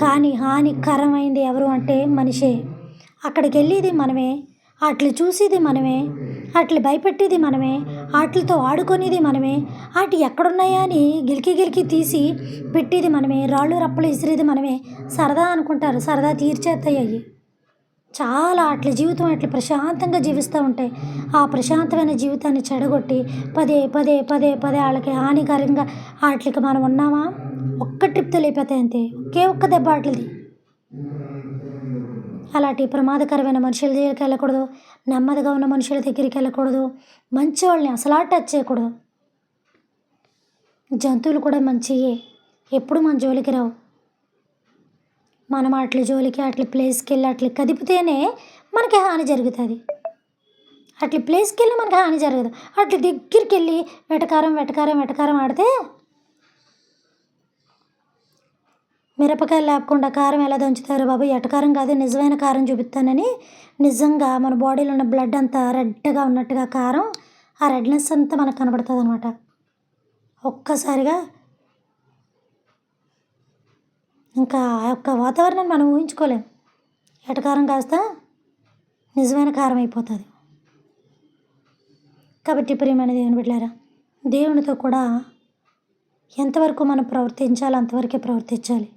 కానీ హానికరమైంది ఎవరు అంటే మనిషే. అక్కడికి వెళ్ళేది మనమే, వాటిని చూసేది మనమే, వాటిని భయపెట్టేది మనమే, వాటితో ఆడుకునేది మనమే, వాటి ఎక్కడున్నాయా అని గిలికి తీసి పెట్టేది మనమే, రాళ్ళు రప్పలు ఇసిరేది మనమే. సరదా అనుకుంటారు, సరదా తీర్చేస్తాయి అవి. చాలా వాటి జీవితం అట్లా ప్రశాంతంగా జీవిస్తూ ఉంటాయి. ఆ ప్రశాంతమైన జీవితాన్ని చెడగొట్టి పదే వాళ్ళకి హానికరంగా వాటికి మనం ఉన్నామా ఒక్క ట్రిప్తో లేకపోతాయి అంతే, ఒక్క దెబ్బ వాటిది. అలాంటి ప్రమాదకరమైన మనుషుల దగ్గరికి వెళ్ళకూడదు, నెమ్మదిగా ఉన్న మనుషుల దగ్గరికి వెళ్ళకూడదు, మంచి వాళ్ళని అసలు టచ్ చేయకూడదు. జంతువులు కూడా మంచియే, ఎప్పుడు మన జోలికి రావు. మనం వాటి జోలికి అట్ల ప్లేస్కి వెళ్ళి అట్లా కదిపితేనే మనకి హాని జరుగుతుంది. అట్లా ప్లేస్కి వెళ్ళి మనకి హాని జరగదు. అట్లా దగ్గరికి వెళ్ళి వెటకారం ఆడితే మిరపకాయలు లేకుండా కారం ఎలా దంచుతారు బాబు, ఎటకారం కాదు నిజమైన కారం చూపిస్తానని నిజంగా మన బాడీలో ఉన్న బ్లడ్ అంతా రెడ్గా ఉన్నట్టుగా కారం, ఆ రెడ్నెస్ అంతా మనకు కనబడుతుంది అనమాట. ఒక్కసారిగా ఇంకా ఆ యొక్క వాతావరణాన్ని మనం ఊహించుకోలేం. ఎటకారం కాస్త నిజమైన కారం అయిపోతుంది. కాబట్టి ప్రియమైన దేవుని బిడ్డలారా, దేవునితో కూడా ఎంతవరకు మనం ప్రవర్తించాలో అంతవరకే ప్రవర్తించాలి.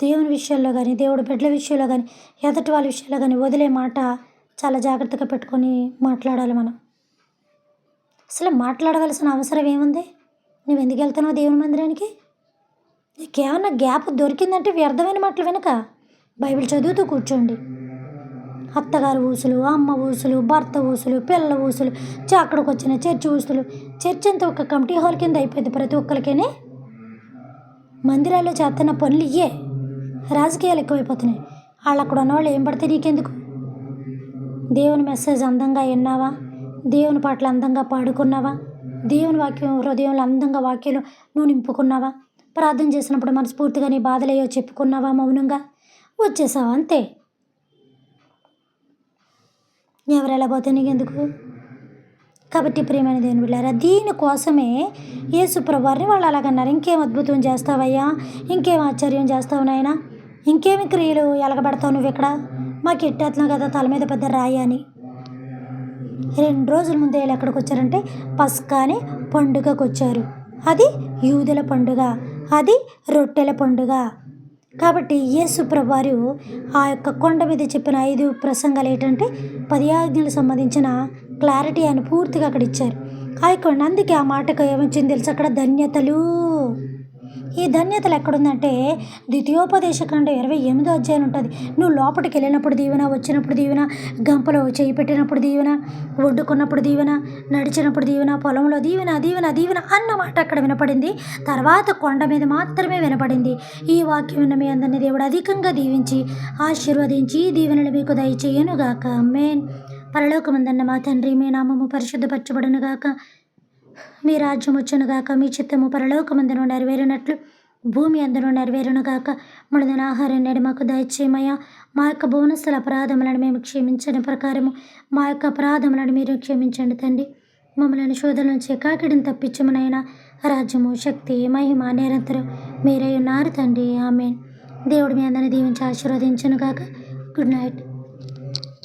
దేవుని విషయాల్లో కానీ, దేవుడు బిడ్డల విషయంలో కానీ, ఎదుటి వాళ్ళ విషయంలో కానీ వదిలే మాట చాలా జాగ్రత్తగా పెట్టుకొని మాట్లాడాలి. మనం అసలు మాట్లాడవలసిన అవసరం ఏముంది? నువ్వు ఎందుకు వెళ్తున్నావు దేవుని మందిరానికి? నీకేమన్నా గ్యాప్ దొరికిందంటే వ్యర్థమైన మాటలు వెనక బైబిల్ చదువుతూ కూర్చోండి. అత్తగారు ఊసులు, అమ్మ ఊసులు, భర్త ఊసులు, పిల్లల ఊసులు, అక్కడికి వచ్చిన చర్చి ఊసులు. చర్చ్ అంతా ఒక కమిటీ హాల్ కింద అయిపోయింది ప్రతి ఒక్కరికేనే. మందిరాల్లో చేస్తున్న పనులు ఇయ్యే. రాజకీయాలు ఎక్కువైపోతున్నాయి. వాళ్ళు అక్కడ ఉన్నవాళ్ళు ఏం పడితే నీకెందుకు? దేవుని మెసేజ్ అందంగా విన్నావా? దేవుని పాటలు అందంగా పాడుకున్నావా? దేవుని వాక్యం హృదయంలో అందంగా వాక్యాలు నువ్వు నింపుకున్నావా? ప్రార్థన చేసినప్పుడు మనస్ఫూర్తిగా నీ బాధలేయో చెప్పుకున్నావా? మౌనంగా వచ్చేసావా? అంతే. ఎవరు ఎలా పోతే నీకెందుకు? కాబట్టి ప్రియమైన దేవుని బిడ్డలారా, దీనికోసమే యేసు ప్రభువారిని వాళ్ళు అలాగన్నారు. ఇంకేం అద్భుతం చేస్తావయ్యా? ఇంకేం ఆశ్చర్యం చేస్తావు నాయనా? ఇంకేమి క్రియలు ఎలగబెడతావు నువ్వు ఇక్కడ? మాకు ఎట్టేస్తున్నావు కదా తల మీద పెద్ద రాయి అని. 2 రోజుల ముందే వీళ్ళు ఎక్కడికి వచ్చారంటే పస్కాని పండుగకు వచ్చారు. అది యూదుల పండుగ, అది రొట్టెల పండుగ. కాబట్టి యేసు ప్రభువారు ఆ యొక్క కొండ మీద చెప్పిన 5 ప్రసంగాలు ఏంటంటే 10 ఆజ్ఞలకు సంబంధించిన క్లారిటీ ఆయన పూర్తిగా అక్కడ ఇచ్చారు. అందుకే ఆ మాటకు ఏమొచ్చింది తెలుసు? అక్కడ ధన్యతలు. ఈ ధన్యతలు ఎక్కడుందంటే ద్వితీయోపదేశకాండం 28వ అధ్యాయం ఉంటుంది. నువ్వు లోపలికి వెళ్ళినప్పుడు దీవెన, వచ్చినప్పుడు దీవెన, గంపలో చేయి పెట్టినప్పుడు దీవెన, వండుకున్నప్పుడు దీవెన, నడిచినప్పుడు దీవెన, పొలంలో దీవెన, దీవెన, దీవెన అన్నమాట అక్కడ వినపడింది. తర్వాత కొండ మీద మాత్రమే వినపడింది. ఈ వాక్యం విన్న మీ అందరినీ దేవుడు అధికంగా దీవించి ఆశీర్వదించి దీవెనలు మీకు దయచేయనుగాక. ఆమేన్. పరలోకమందున్న మా తండ్రి, మీ నామము పరిశుద్ధపరచబడునుగాక, మీ రాజ్యం వచ్చునుగాక, మీ చిత్తము పరలోకమందున నెరవేరినట్లు భూమి అందరూ నెరవేరునుగాక. ముడిదిన ఆహారం నేడు మాకు దయచేయమయ్యా. మా యొక్క బోనస్తుల అపరాధములను మేము క్షమించని ప్రకారము మా యొక్క అపరాధములను మీరు క్షమించండి తండ్రి. మమ్మల్ని శోధన నుంచి కాకిడిని తప్పించమునైనా రాజ్యము, శక్తి, మహిమ నిరంతరం మీరై ఉన్నారు తండ్రి. ఆమేన్. దేవుడు మీ అందరిని దీవించి ఆశీర్వదించునుగాక. Good night.